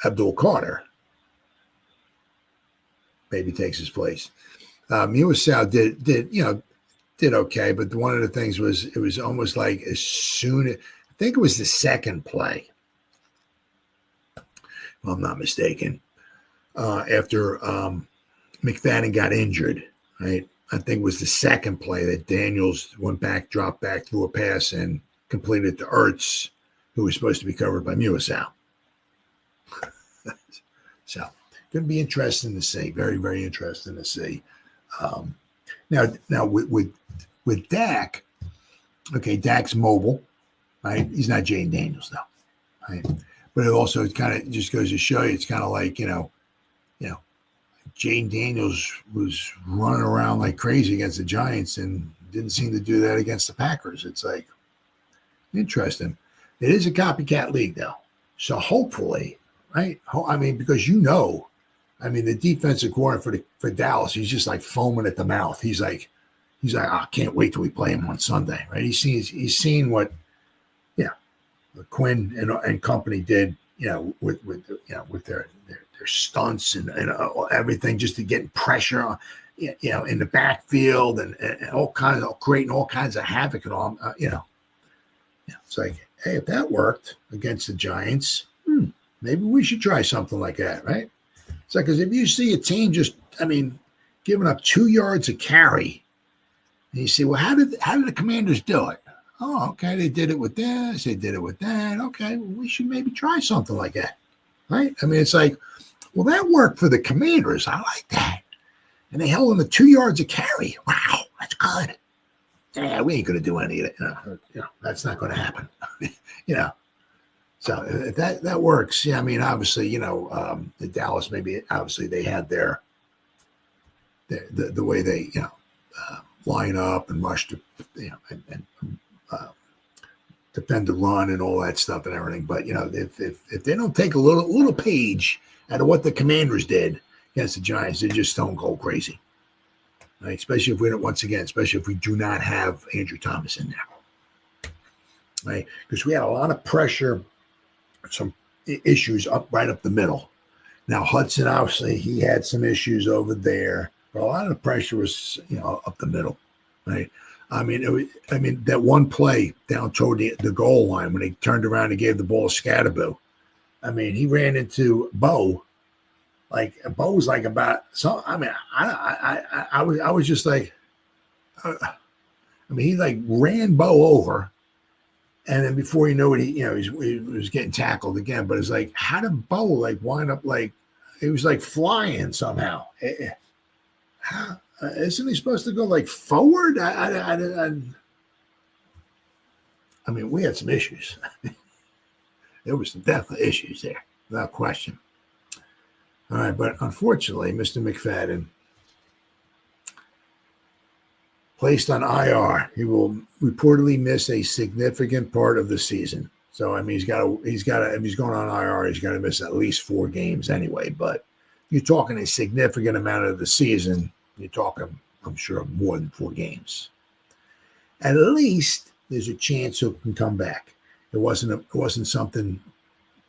Abdul Carter maybe takes his place. Muasau did okay, but one of the things was it was almost like as soon as I think it was the second play, if I'm not mistaken, after McFadden got injured, right? I think it was the second play that Daniels dropped back, threw a pass, and completed to Ertz, who was supposed to be covered by Muasau. So, going to be interesting to see. Very, very interesting to see. Now with Dak, okay, Dak's mobile. Right? He's not Jane Daniels, though. Right? But it also just goes to show you, it's kind of like, Jane Daniels was running around like crazy against the Giants and didn't seem to do that against the Packers. It's like, interesting. It is a copycat league, though. So hopefully, right? I mean, because the defensive coordinator for Dallas, he's just like foaming at the mouth. He's like, I can't wait till we play him on Sunday, right? He's seen what, Quinn and company did, with their stunts and everything, just to get pressure, in the backfield and all kinds of creating all kinds of havoc and all, It's like, hey, if that worked against the Giants, maybe we should try something like that, right? It's like, because if you see a team giving up 2 yards a carry, and you say, well, how did the Commanders do it? Oh, okay, they did it with this, they did it with that. Okay, well, we should maybe try something like that, right? I mean, it's like, well, that worked for the Commanders. I like that. And they held them to 2 yards a carry. Wow, that's good. Yeah, we ain't going to do any of it. That's not going to happen. So if that works, yeah. I mean, obviously, the Dallas, maybe obviously they had the way they line up and rush to and defend the run and all that stuff and everything. But if they don't take a little page out of what the Commanders did against the Giants, they just don't go crazy. Right? Especially if we do not have Andrew Thomas in there. Right? Because we had a lot of pressure, some issues right up the middle. Now Hudson, obviously, he had some issues over there, but a lot of the pressure was up the middle. Right? I mean, that one play down toward the goal line when they turned around and gave the ball to Scadaboo. I mean, he ran into Bo. Like Bo was like about so. I mean, I was just like, he like ran Bo over, and then before you know it, he was getting tackled again. But it's like, how did Bo like wind up like he was like flying somehow? Isn't he supposed to go like forward? I mean, we had some issues. There was some definite issues there, without question. All right, but unfortunately, Mr. McFadden placed on IR. He will reportedly miss a significant part of the season. So I mean, if he's going on IR, he's got to miss at least 4 games anyway. But you're talking a significant amount of the season. You're talking, I'm sure, more than 4 games. At least there's a chance he can come back. It wasn't something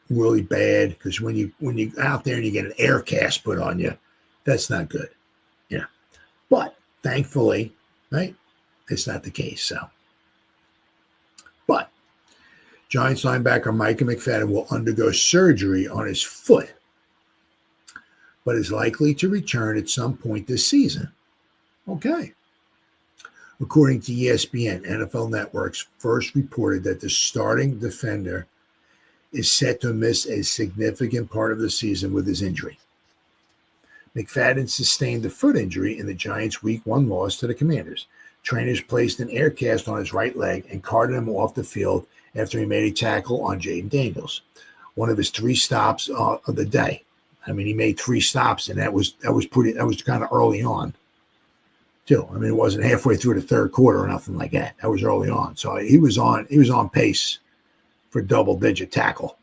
really bad, because when you out there and you get an air cast put on you, that's not good. But thankfully, right, it's not the case. So, but Giants linebacker Micah McFadden will undergo surgery on his foot, but is likely to return at some point this season. Okay. According to ESPN, NFL Network's first reported that the starting defender is set to miss a significant part of the season with his injury. McFadden sustained a foot injury in the Giants' Week 1 loss to the Commanders. Trainers placed an air cast on his right leg and carted him off the field after he made a tackle on Jaden Daniels, one of his 3 stops of the day. I mean, he made 3 stops, and that was kind of early on, too. I mean, it wasn't halfway through the third quarter or nothing like that. That was early on, so he was on pace for double-digit tackle.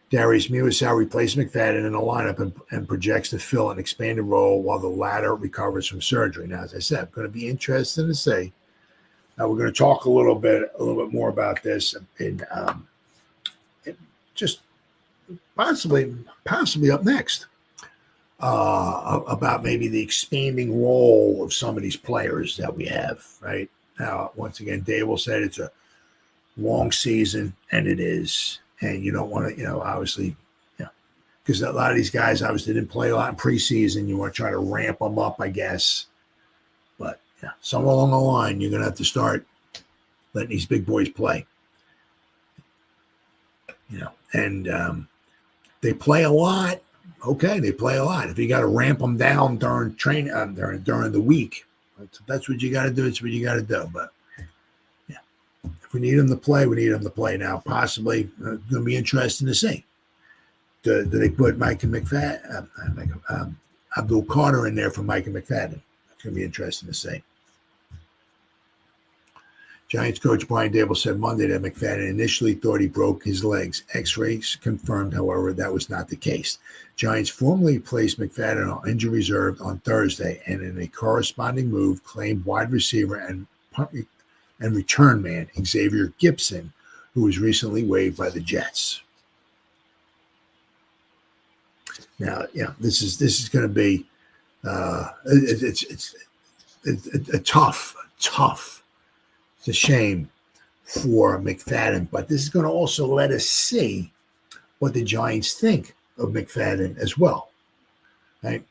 Darius Muasau replaced McFadden in the lineup and projects to fill an expanded role while the latter recovers from surgery. Now, as I said, going to be interesting to see. Now, we're going to talk a little bit more about this in just possibly up next, about maybe the expanding role of some of these players that we have, right? Now, once again, Dable said it's a long season, and it is. And you don't want to, obviously, because a lot of these guys obviously didn't play a lot in preseason. You want to try to ramp them up, I guess. But somewhere along the line, you're going to have to start letting these big boys play. And they play a lot. Okay, they play a lot. If you got to ramp them down during training, during the week, that's what you got to do. It's what you got to do. But if we need them to play, we need them to play. Now, possibly, going to be interesting to see. Do they put Micah McFadden, Abdul Carter in there for Micah McFadden? It's going to be interesting to see. Giants coach Brian Dable said Monday that McFadden initially thought he broke his legs. X-rays confirmed, however, that was not the case. Giants formally placed McFadden on injury reserve on Thursday, and in a corresponding move, claimed wide receiver and return man Xavier Gibson, who was recently waived by the Jets. Now, this is going to be it's a tough. It's a shame for McFadden, but this is going to also let us see what the Giants think of McFadden as well. Right?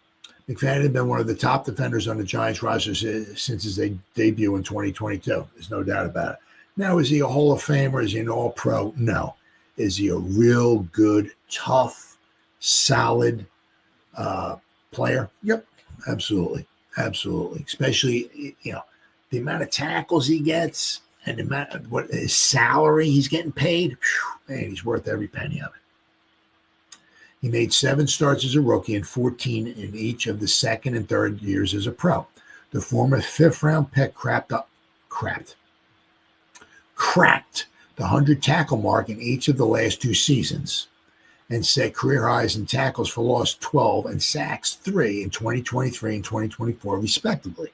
McFadden had been one of the top defenders on the Giants roster since his debut in 2022. There's no doubt about it. Now, is he a Hall of Famer? Is he an All-Pro? No. Is he a real good, tough, solid player? Yep, absolutely. Especially, the amount of tackles he gets and the amount of what his salary he's getting paid, man, he's worth every penny of it. He made 7 starts as a rookie and 14 in each of the second and third years as a pro. The former 5th-round pick cracked the 100 tackle mark in each of the last 2 seasons and set career highs in tackles for loss 12 and sacks 3 in 2023 and 2024, respectively.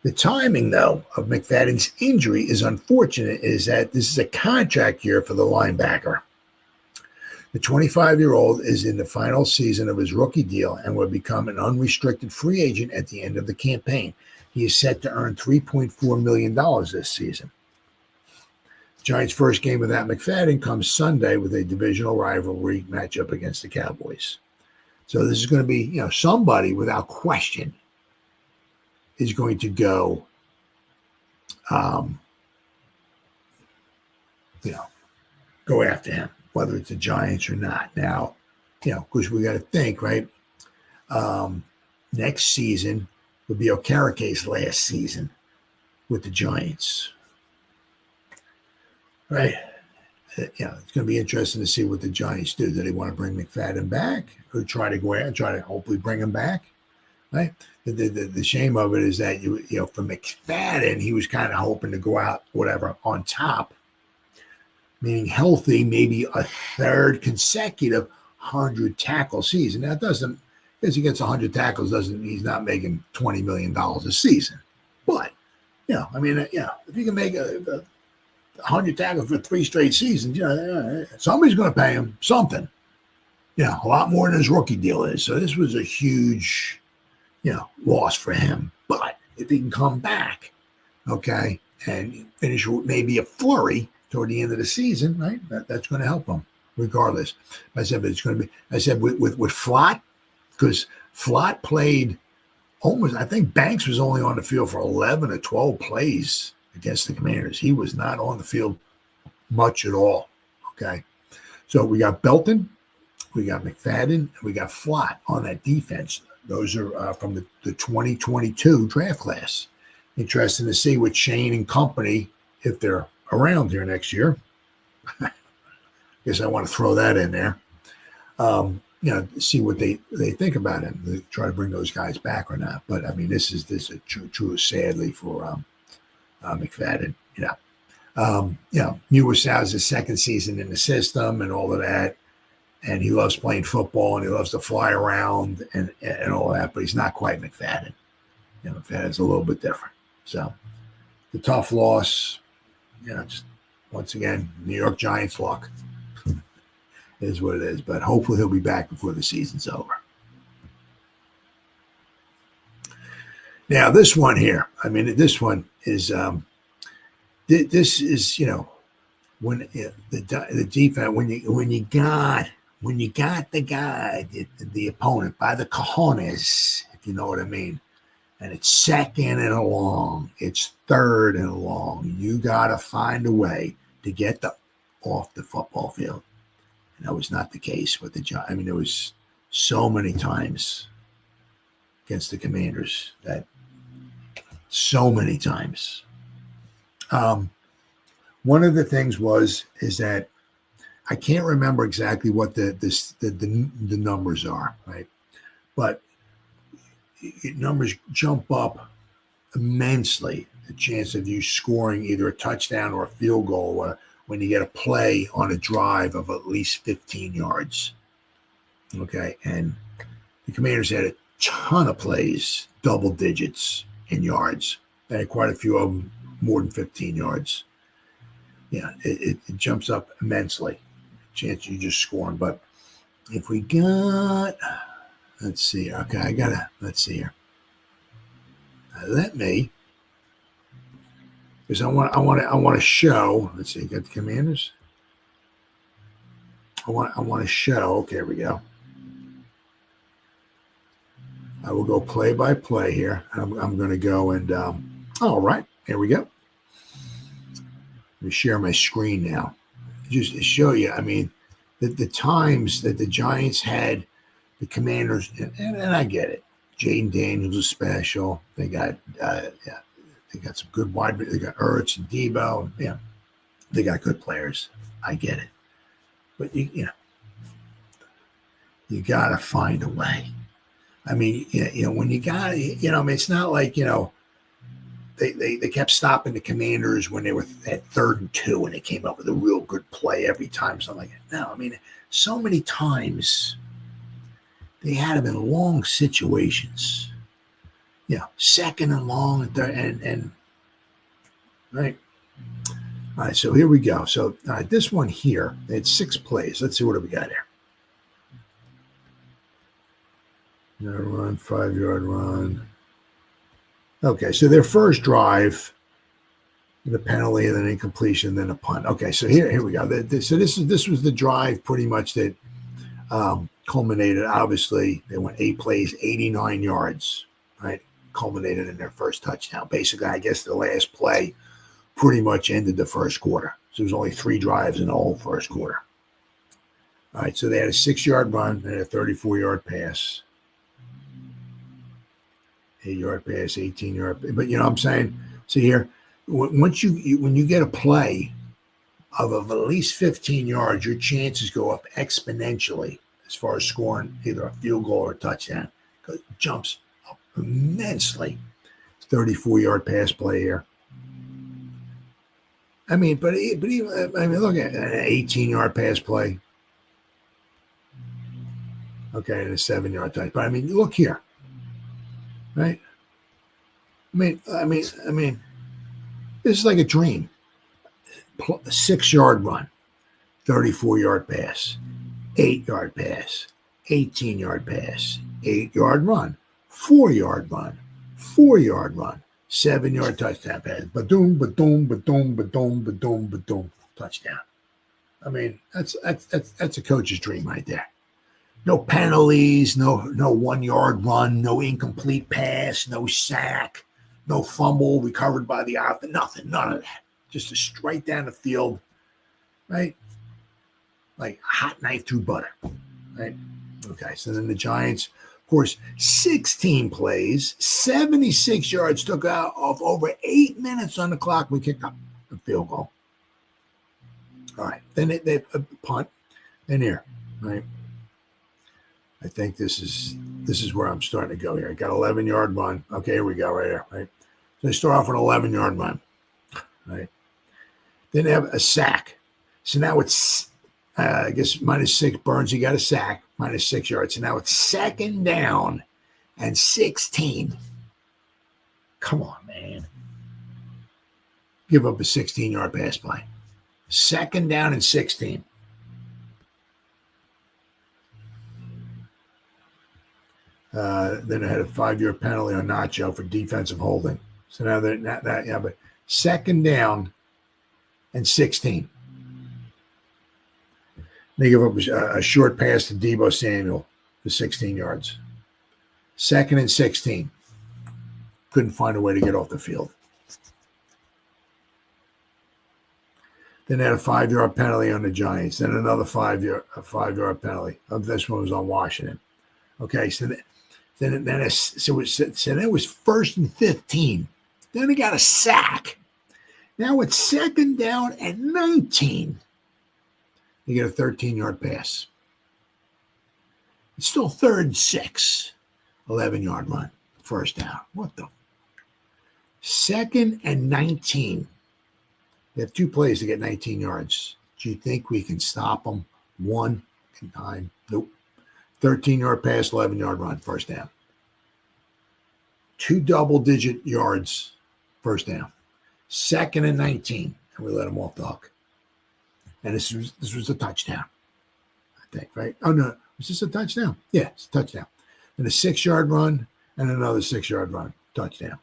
The timing, though, of McFadden's injury is unfortunate, is that this is a contract year for the linebacker. The 25-year-old is in the final season of his rookie deal and will become an unrestricted free agent at the end of the campaign. He is set to earn $3.4 million this season. Giants' first game without McFadden comes Sunday with a divisional rivalry matchup against the Cowboys. So this is going to be, somebody without question is going to go, go after him, whether it's the Giants or not. Now, because we got to think, right? Next season would be Okereke's last season with the Giants. Right. It's going to be interesting to see what the Giants do. Do they want to bring McFadden back or try to go out and try to hopefully bring him back? Right. The shame of it is that, for McFadden, he was kind of hoping to go out, on top, meaning healthy, maybe a third consecutive 100 tackle season. Now, because he gets 100 tackles, he's not making $20 million a season. But, if you can make a 100 tackles for 3 straight seasons, somebody's going to pay him something. A lot more than his rookie deal is. So this was a huge, loss for him. But if he can come back, okay, and finish with maybe a flurry toward the end of the season, right, that's going to help him regardless. I said, but it's going to be, with Flott, because Flott played almost, I think Banks was only on the field for 11 or 12 plays against the Commanders. He was not on the field much at all, okay? So we got Belton, we got McFadden, and we got Flott on that defense. Those are from the 2022 draft class. Interesting to see with Shane and company, if they're around here next year. Guess I want to throw that in there. See what they think about him. They try to bring those guys back or not. But, this is true sadly for McFadden. Muasau's his second season in the system and all of that. And he loves playing football and he loves to fly around and all that, but he's not quite McFadden. McFadden's a little bit different. So the tough loss, just once again, New York Giants luck is what it is. But hopefully he'll be back before the season's over. Now this one here, this one is this is when the defense when you got the guy, the opponent by the cojones, if you know what I mean, and it's second and long, it's third and long, you got to find a way to get off the football field. And that was not the case with the Giants. There was so many times against the Commanders so many times. One of the things is that I can't remember exactly what the numbers are, right? But numbers jump up immensely a chance of you scoring either a touchdown or a field goal when you get a play on a drive of at least 15 yards. Okay, and the Commanders had a ton of plays, double digits in yards. They had quite a few of them more than 15 yards. Yeah, it jumps up immensely. Chance you just scoring. But if we got, let's see. Okay, let's see here. Let me, because I want to show. Let's see. Got the Commanders. I want to show. Okay, here we go. I will go play by play here. I'm going to go and, all right, here we go. Let me share my screen now. Just to show you, I mean, the times that the Giants had the Commanders, and I get it. Jaden Daniels is special. They got, they got some good wide. They got Ertz and Debo. Yeah, they got good players. I get it, but you got to find a way. I mean, when you got, I mean, it's not like, they kept stopping the Commanders when they were at 3rd and 2 and they came up with a real good play every time. Something like that. No, I mean, so many times they had them in long situations, 2nd and long and third and right. All right. So here we go. So this one here, it's 6 plays. Let's see what we got here. Run, 5-yard run. Okay, so their first drive, the penalty, and then incompletion, then a punt. Okay, so here we go. So this was the drive pretty much that culminated. Obviously, they went 8 plays, 89 yards, right? Culminated in their first touchdown. Basically, I guess the last play pretty much ended the first quarter. So there was only 3 drives in the whole first quarter. All right, so they had a 6-yard run and a 34-yard pass. 8-yard pass, 18-yard. But you know what I'm saying? See here, when you get a play of at least 15 yards, your chances go up exponentially as far as scoring either a field goal or a touchdown. It jumps up immensely. 34-yard pass play here. I mean, but even, I mean, look at an 18-yard pass play. Okay, and a 7-yard touch. But I mean, look here. Right? I mean, this is like a dream. 6-yard run, 34-yard pass, 8-yard pass, 18-yard pass, 8-yard run, 4-yard run, 4-yard run, 7-yard touchdown pass. Ba-doom, ba-doom, ba-doom, ba-doom, ba-doom, ba-doom, touchdown. I mean, that's a coach's dream right there. No penalties, no 1-yard run, no incomplete pass, no sack, no fumble recovered by the offense, nothing, none of that. Just a straight down the field, right? Like a hot knife through butter, right? Okay, so then the Giants, of course, 16 plays, 76 yards, took out of over 8 minutes on the clock. We kicked up the field goal. All right, then they punt in here, right? I think this is where I'm starting to go here. I got 11-yard run. Okay, here we go right here, right? So they start off with an 11-yard run, right? Then they have a sack. So now it's, I guess, -6. Burns, he got a sack, -6 yards. So now it's 2nd down and 16. Come on, man. Give up a 16-yard pass play. 2nd down and 16. Then I had a 5-yard penalty on Nacho for defensive holding. So now they're not that, but 2nd down and 16. They give up a short pass to Debo Samuel for 16 yards. 2nd and 16. Couldn't find a way to get off the field. Then they had a 5-yard penalty on the Giants. Then another 5-yard penalty. This one was on Washington. Okay, so then it was 1st and 15. Then they got a sack. Now it's 2nd down and 19. You get a 13-yard pass. It's still 3rd and 6. 11-yard run. 1st down. What the? 2nd and 19. They have 2 plays to get 19 yards. Do you think we can stop them one time? Nope. 13-yard pass, 11-yard run, first down. 2 double-digit yards, first down. 2nd and 19, and we let them off the hook. And this was a touchdown, I think, right? Oh, no. Was this a touchdown? Yeah, it's a touchdown. And a 6-yard run and another 6-yard run. Touchdown.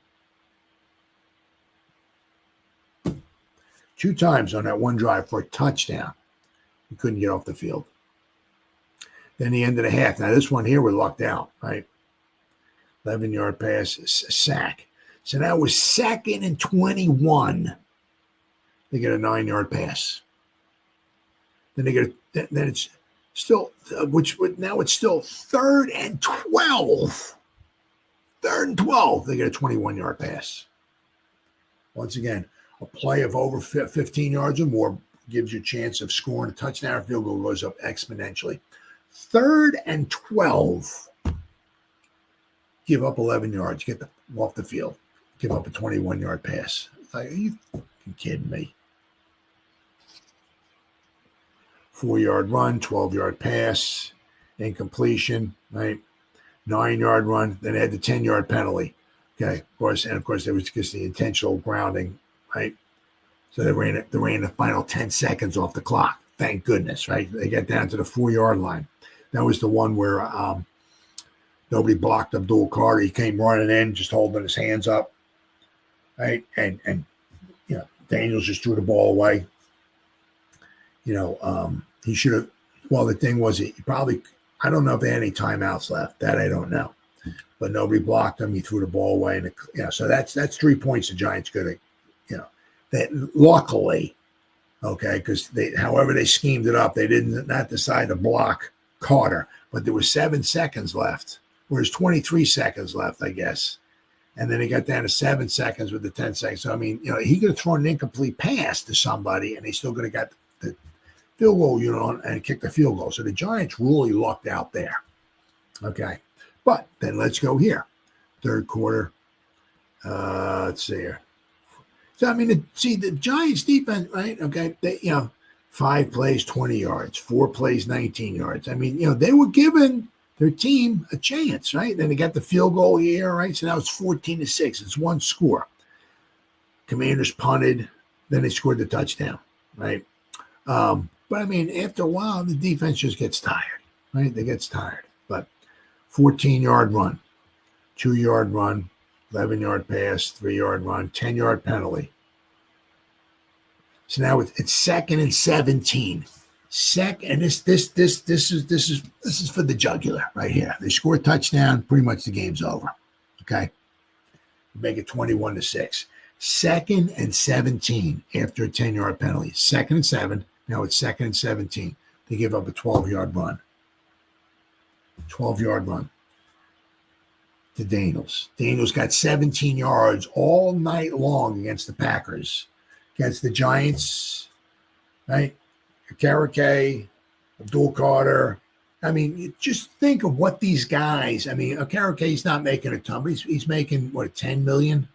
2 times on that one drive for a touchdown. We couldn't get off the field. Then the end of the half. Now, this one here, we're locked out, right? 11-yard pass, sack. So that was 2nd and 21. They get a 9-yard pass. Then it's still, now it's still 3rd and 12. 3rd and 12. They get a 21-yard pass. Once again, a play of over 15 yards or more gives you a chance of scoring a touchdown or field goal, goes up exponentially. 3rd and 12. Give up 11 yards. Get off the field. Give up a 21-yard pass. Like, are you fucking kidding me? 4-yard run, 12-yard pass, incompletion, right? 9-yard run. Then they had the 10-yard penalty. Okay, of course, there was just the intentional grounding, right? So they ran the final 10 seconds off the clock. Thank goodness, right? They got down to the 4-yard line. That was the one where nobody blocked Abdul Carter. He came running in, just holding his hands up, right? And you know, Daniels just threw the ball away. You know, he should have. Well, the thing was, he probably. I don't know if they had any timeouts left. That I don't know. But nobody blocked him. He threw the ball away, and so that's 3 points the Giants could have. You know, that luckily, okay, because however they schemed it up, they did not decide to block Carter, but there was 7 seconds left. Whereas 23 seconds left, I guess. And then he got down to 7 seconds with the 10 seconds. So, I mean, you know, he could have thrown an incomplete pass to somebody and they still could have got the field goal, you know, and kicked the field goal. So the Giants really lucked out there. Okay. But then let's go here. 3rd quarter. Let's see here. So, I mean, the Giants defense, right? Okay. They, 5 plays, 20 yards, 4 plays, 19 yards. I mean, they were giving their team a chance, right? Then they got the field goal here, right? So now it's 14-6. It's 1 score. Commanders punted, then they scored the touchdown, right? But I mean, after a while, the defense just gets tired, right? They gets tired. But 14-yard run, 2-yard run, 11-yard pass, 3-yard run, 10-yard penalty. So now it's 2nd and 17. And this is for the jugular right here. They score a touchdown, pretty much the game's over. Okay, make it 21-6. 2nd and 17 after a 10-yard penalty. 2nd and 7. Now it's 2nd and 17. They give up a 12-yard run. 12-yard run to Daniels. Daniels got 17 yards all night long against the Packers. Against the Giants, right? Karake, Abdul Carter. I mean, just think of what these guys. I mean, Karake's not making a ton, but he's making what, $10 million,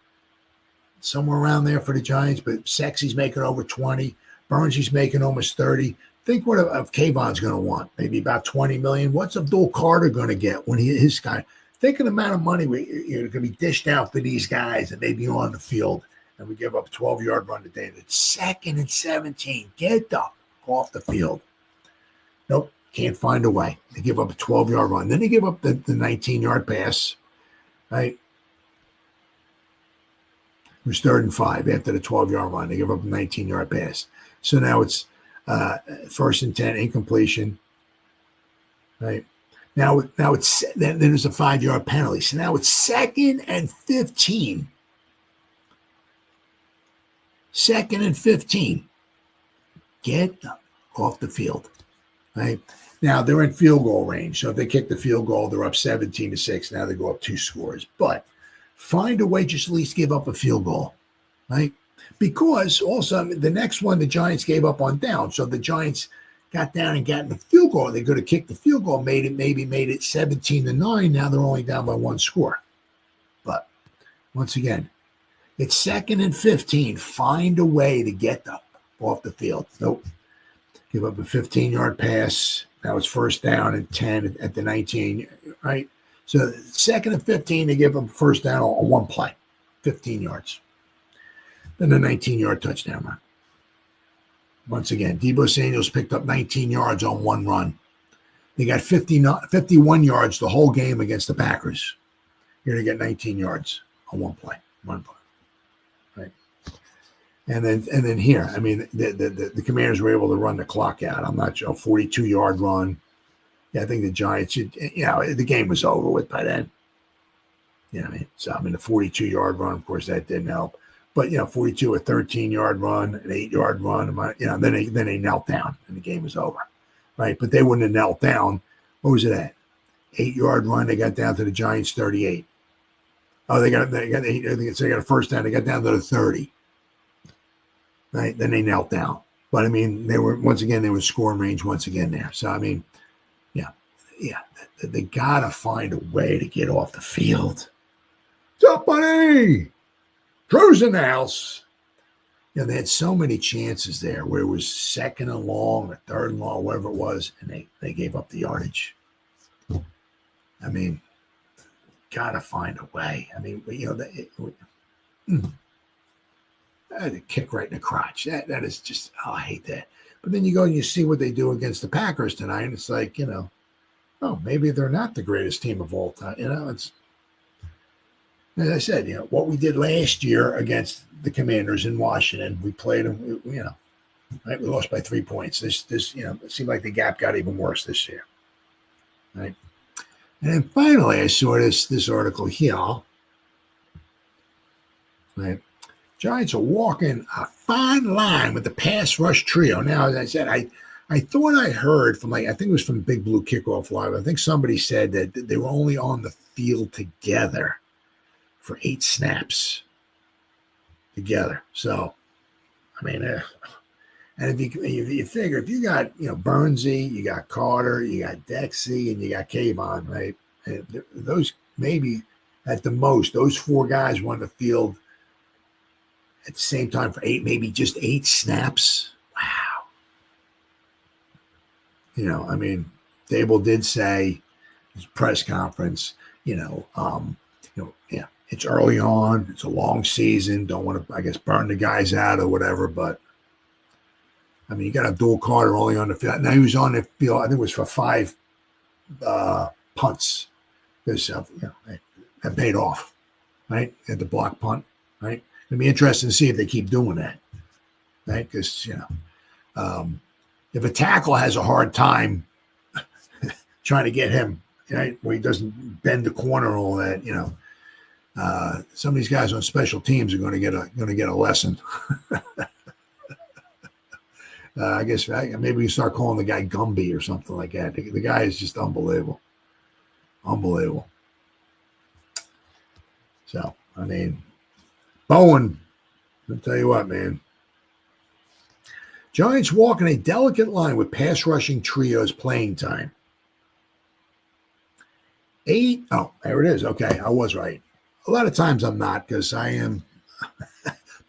somewhere around there for the Giants. But Sexy's making over 20. Burns, he's making almost 30. Think what if Kayvon's going to want? Maybe about 20 million. What's Abdul Carter going to get when his guy? Think of the amount of money going to be dished out for these guys that may be on the field. And we give up a 12-yard run to David. 2nd and 17. Get off the field. Nope, can't find a way. They give up a 12-yard run. Then they give up the 19-yard pass, right? It was 3rd and 5 after the 12-yard run. They give up a 19-yard pass. So now it's 1st and 10, incompletion, right? Now it's then there's a 5-yard penalty. So now it's 2nd and 15. 2nd and 15. Get off the field, right? Now they're in field goal range. So if they kick the field goal, they're up 17-6. Now they go up 2 scores. But find a way, just at least give up a field goal, right? Because also the next one, the Giants gave up on down. So the Giants got down and got in the field goal. They could have kicked the field goal, made it 17-9. Now they're only down by 1 score. But once again, It's 2nd and 15. Find a way to get off the field. Nope. Give up a 15-yard pass. That was 1st down and 10 at the 19, right? So 2nd and 15, they give them 1st down on one play, 15 yards. Then a 19-yard touchdown run. Once again, Deebo Samuels picked up 19 yards on one run. They got 51 yards the whole game against the Packers. You're going to get 19 yards on one play. Right? And then here, I mean, the Commanders were able to run the clock out. I'm not sure, 42-yard run. Yeah, I think the Giants, the game was over with by then. You know what I mean? So, I mean, the 42-yard run, of course, that didn't help. But, 42, a 13-yard run, an 8-yard run, then they knelt down and the game was over, right? But they wouldn't have knelt down. What was it at? 8-yard run, they got down to the Giants 38. Oh, they got a 1st down. They got down to the 30. Right? Then they knelt down. But, I mean, they were scoring range once again there. So, I mean, yeah, they got to find a way to get off the field. What's up, buddy? Drew's in the house. They had so many chances there where it was 2nd and long or 3rd and long, whatever it was, and they gave up the yardage. I mean, got to find a way. I mean, a kick right in the crotch. That is just, I hate that. But then you go and you see what they do against the Packers tonight, and it's like, maybe they're not the greatest team of all time. It's, as I said, what we did last year against the Commanders in Washington, we played them, right? We lost by 3 points. This, it seemed like the gap got even worse this year, right? And then finally, I saw this article here, right? Giants are walking a fine line with the pass rush trio. Now, as I said, I thought I heard from, I think it was from Big Blue Kickoff Live. I think somebody said that they were only on the field together for 8 snaps together. So, I mean, and if you figure, if you got, Burnsy, you got Carter, you got Dexy, and you got Kayvon, right? And those maybe at the most, those 4 guys were on the field at the same time for 8, maybe just 8 snaps. Wow. I mean, Dable did say in his press conference, it's early on. It's a long season. Don't want to, I guess, burn the guys out or whatever. But, I mean, you got Abdul Carter only on the field. Now, he was on the field, I think it was for 5 punts. Because, that paid off, right? At the block punt, right? It'll be interesting to see if they keep doing that, right? Because, if a tackle has a hard time trying to get him, right, where he doesn't bend the corner and all that, some of these guys on special teams are going to get a lesson. I guess maybe we start calling the guy Gumby or something like that. The guy is just unbelievable. So, I mean, Bowen, I'll tell you what, man. Giants walking a delicate line with pass rushing trios playing time. 8. Oh, there it is. Okay, I was right. A lot of times I'm not, because I am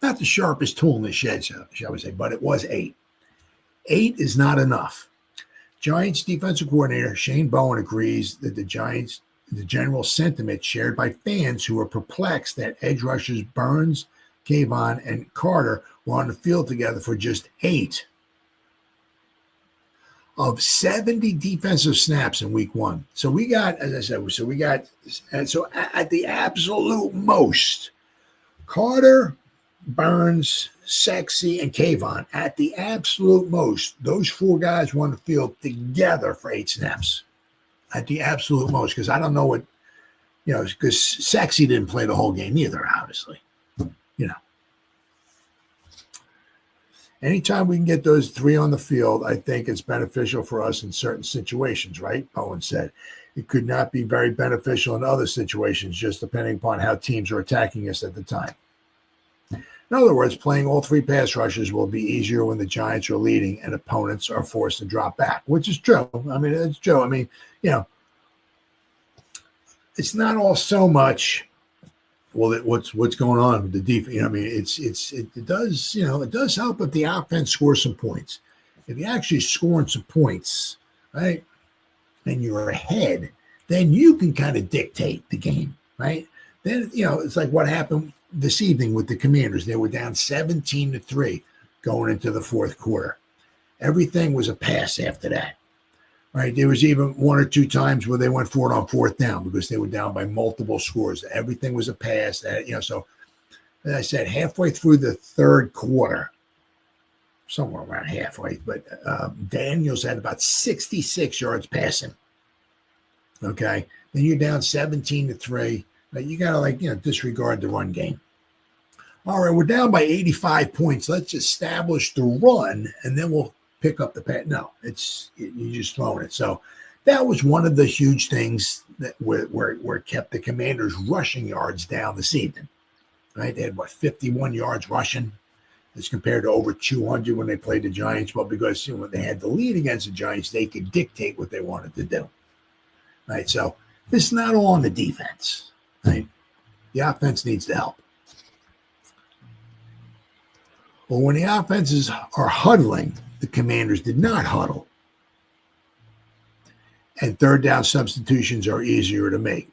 not the sharpest tool in the shed, shall we say, but it was 8. 8 is not enough. Giants defensive coordinator Shane Bowen agrees that the general sentiment shared by fans who are perplexed that edge rushers Burns, Kayvon, and Carter were on the field together for just 8 of 70 defensive snaps in week 1. So we got, as I said, so at the absolute most, Carter, Burns, Sexy, and Kayvon, at the absolute most, those 4 guys were on the field together for 8 snaps. At the absolute most, because I don't know what, because Sexy didn't play the whole game either, obviously. Anytime we can get those 3 on the field, I think it's beneficial for us in certain situations, right? Bowen said. It could not be very beneficial in other situations, just depending upon how teams are attacking us at the time. In other words, playing all 3 pass rushers will be easier when the Giants are leading and opponents are forced to drop back, which is true. I mean, it's true. I mean, it's not all so much well, what's going on with the defense? You know, I mean, it does, you know, it does help if the offense scores some points. If you actually scoring some points, right, and you're ahead, then you can kind of dictate the game, right? Then, you know, it's like what happened this evening with the Commanders. They were down 17-3 going into the fourth quarter. Everything was a pass after that. Right, there was even one or two times where they went for it on fourth down because they were down by multiple scores. Everything was a pass. That, you know, so as I said, halfway through the third quarter, somewhere around halfway, but Daniels had about 66 yards passing. Okay, then you're down 17-3. You gotta disregard the run game. All right, we're down by 85 points. Let's establish the run, and then we'll pick up the pass. No, you're just throwing it. So that was one of the huge things that where kept the Commanders' rushing yards down this evening. Right? They had 51 yards rushing as compared to over 200 when they played the Giants. Well, because when they had the lead against the Giants, they could dictate what they wanted to do. Right? So this is not all on the defense. Right? The offense needs to help. Well, when the offenses are huddling, the Commanders did not huddle. And third down substitutions are easier to make.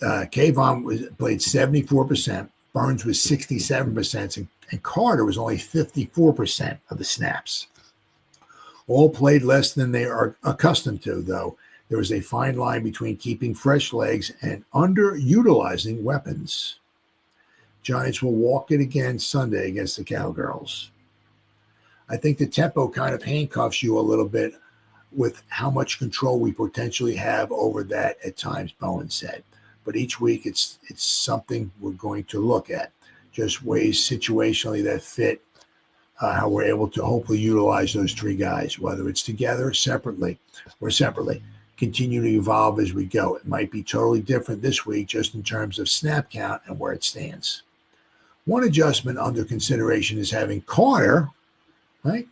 Kayvon played 74%, Burns was 67%, and Carter was only 54% of the snaps. All played less than they are accustomed to, though. There was a fine line between keeping fresh legs and underutilizing weapons. Giants will walk it again Sunday against the Cowgirls. I think the tempo kind of handcuffs you a little bit with how much control we potentially have over that at times, Bowen said. But each week it's something we're going to look at. Just ways situationally that fit how we're able to hopefully utilize those three guys, whether it's together, separately. Continue to evolve as we go. It might be totally different this week just in terms of snap count and where it stands. One adjustment under consideration is having Carter, right,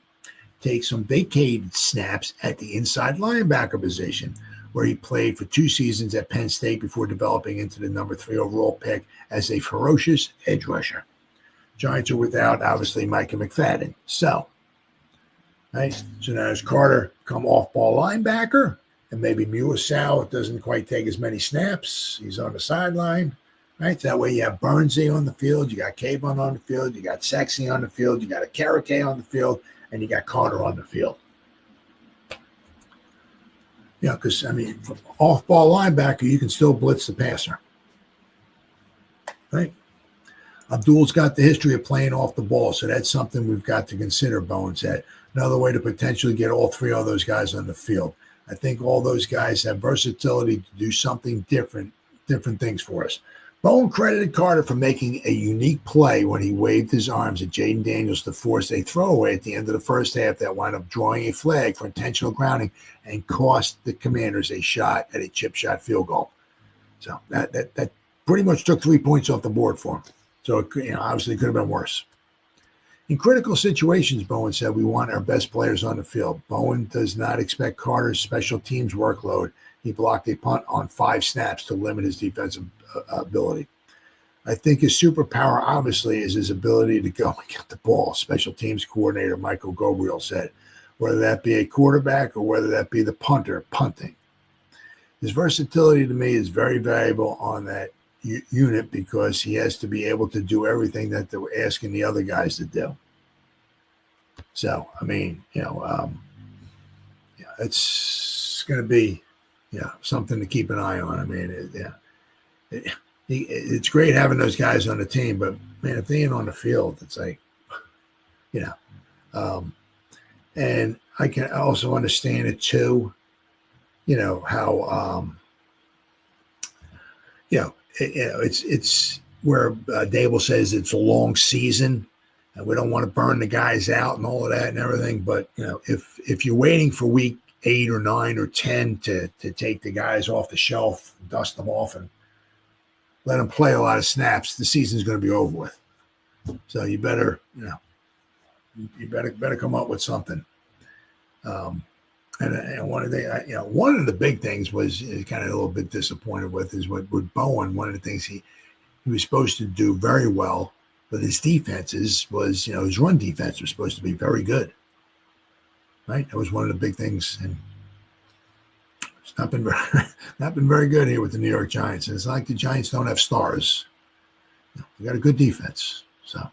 take some vacated snaps at the inside linebacker position, where he played for 2 seasons at Penn State before developing into the number 3 overall pick as a ferocious edge rusher. Giants are without, obviously, Micah McFadden. So now does Carter come off-ball linebacker, and maybe Muasau doesn't quite take as many snaps. He's on the sideline. Right, that way you have Burnsy on the field, you got Kayvon on the field, you got Sexy on the field, you got a Karake on the field, and you got Carter on the field. Yeah, because, I mean, off-ball linebacker, you can still blitz the passer. Right? Abdul's got the history of playing off the ball, so that's something we've got to consider, Bowen said. Another way to potentially get all 3 of those guys on the field. I think all those guys have versatility to do something different things for us. Bowen credited Carter for making a unique play when he waved his arms at Jaden Daniels to force a throwaway at the end of the first half that wound up drawing a flag for intentional grounding and cost the Commanders a shot at a chip shot field goal. So that pretty much took 3 points off the board for him. So obviously it could have been worse. In critical situations, Bowen said, we want our best players on the field. Bowen does not expect Carter's special teams workload. He blocked a punt on 5 snaps to limit his defensive ability. I think his superpower, obviously, is his ability to go and get the ball, special teams coordinator Michael Gabriel said, whether that be a quarterback or whether that be the punter punting. His versatility to me is very valuable on that unit because he has to be able to do everything that they were asking the other guys to do. So, I mean, it's going to be something to keep an eye on. I mean, it's great having those guys on the team, but man, if they ain't on the field, it's like, and I can also understand it too, how, it's where Dable says it's a long season and we don't want to burn the guys out and all of that and everything. But, if you're waiting for week 8 or 9 or 10 to take the guys off the shelf, dust them off and let them play a lot of snaps, the season's going to be over with. So you better, better come up with something. And one of the big things was kind of a little bit disappointed with is with Bowen. One of the things he he was supposed to do very well, but his defenses was, his run defense was supposed to be very good. Right? That was one of the big things. And it's not been very good here with the New York Giants. And it's not like the Giants don't have stars. They got a good defense. So,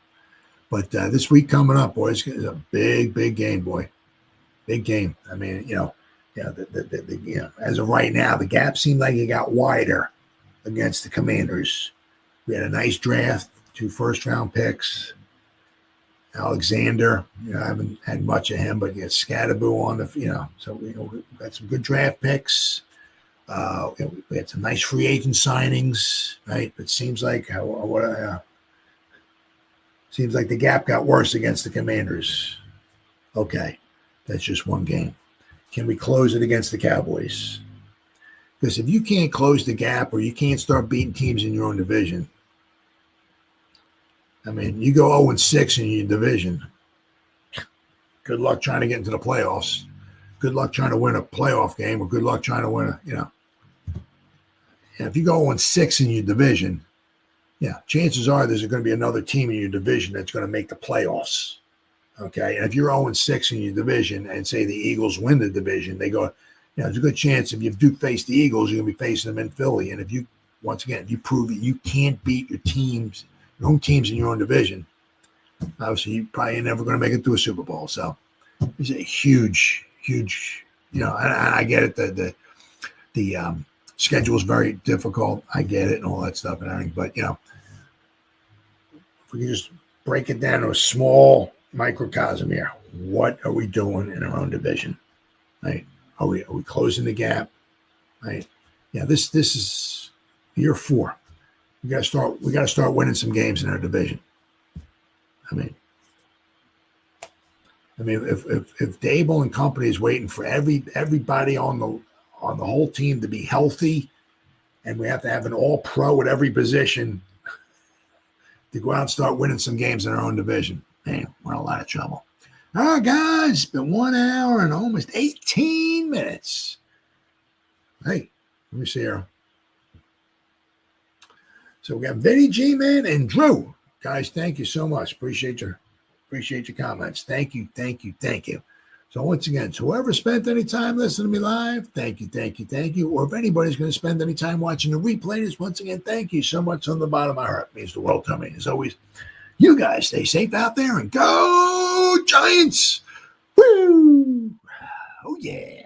but this week coming up, boys, is a big game, boy. Big game. I mean, as of right now, the gap seemed like it got wider against the Commanders. We had a nice draft, 2 first-round picks. Alexander, I haven't had much of him, but you got Scatterboo on the, so we got some good draft picks. We had some nice free agent signings, right? But it seems like the gap got worse against the Commanders. Okay, that's just one game. Can we close it against the Cowboys? Because if you can't close the gap or you can't start beating teams in your own division, I mean, you go 0-6 in your division. Good luck trying to get into the playoffs. Good luck trying to win a playoff game, or good luck trying to win And if you go 0-6 in your division, chances are there's going to be another team in your division that's going to make the playoffs. Okay, and if you're 0-6 in your division, and say the Eagles win the division, they go. There's a good chance if you do face the Eagles, you're going to be facing them in Philly. And if you prove that you can't beat your own teams in your own division, obviously you probably ain't never going to make it to a Super Bowl. So it's a huge, and I get it. The schedule is very difficult. I get it and all that stuff and everything. But, if we can just break it down to a small microcosm here, what are we doing in our own division? Right? Are we closing the gap? Right? Yeah, this is year 4. We got to start winning some games in our division. I mean, if Dable and company is waiting for everybody on the whole team to be healthy, and we have to have an all-pro at every position to go out and start winning some games in our own division, man, we're in a lot of trouble. All right, guys, it's been 1 hour and almost 18 minutes. Hey, let me see here. So we got Vinny, G-Man, and Drew. Guys, thank you so much. Appreciate your comments. Thank you. So once again, to whoever spent any time listening to me live, thank you. Or if anybody's going to spend any time watching the replay, just once again, thank you so much from the bottom of my heart. It means the world to me. As always, you guys stay safe out there and go Giants! Woo! Oh, yeah.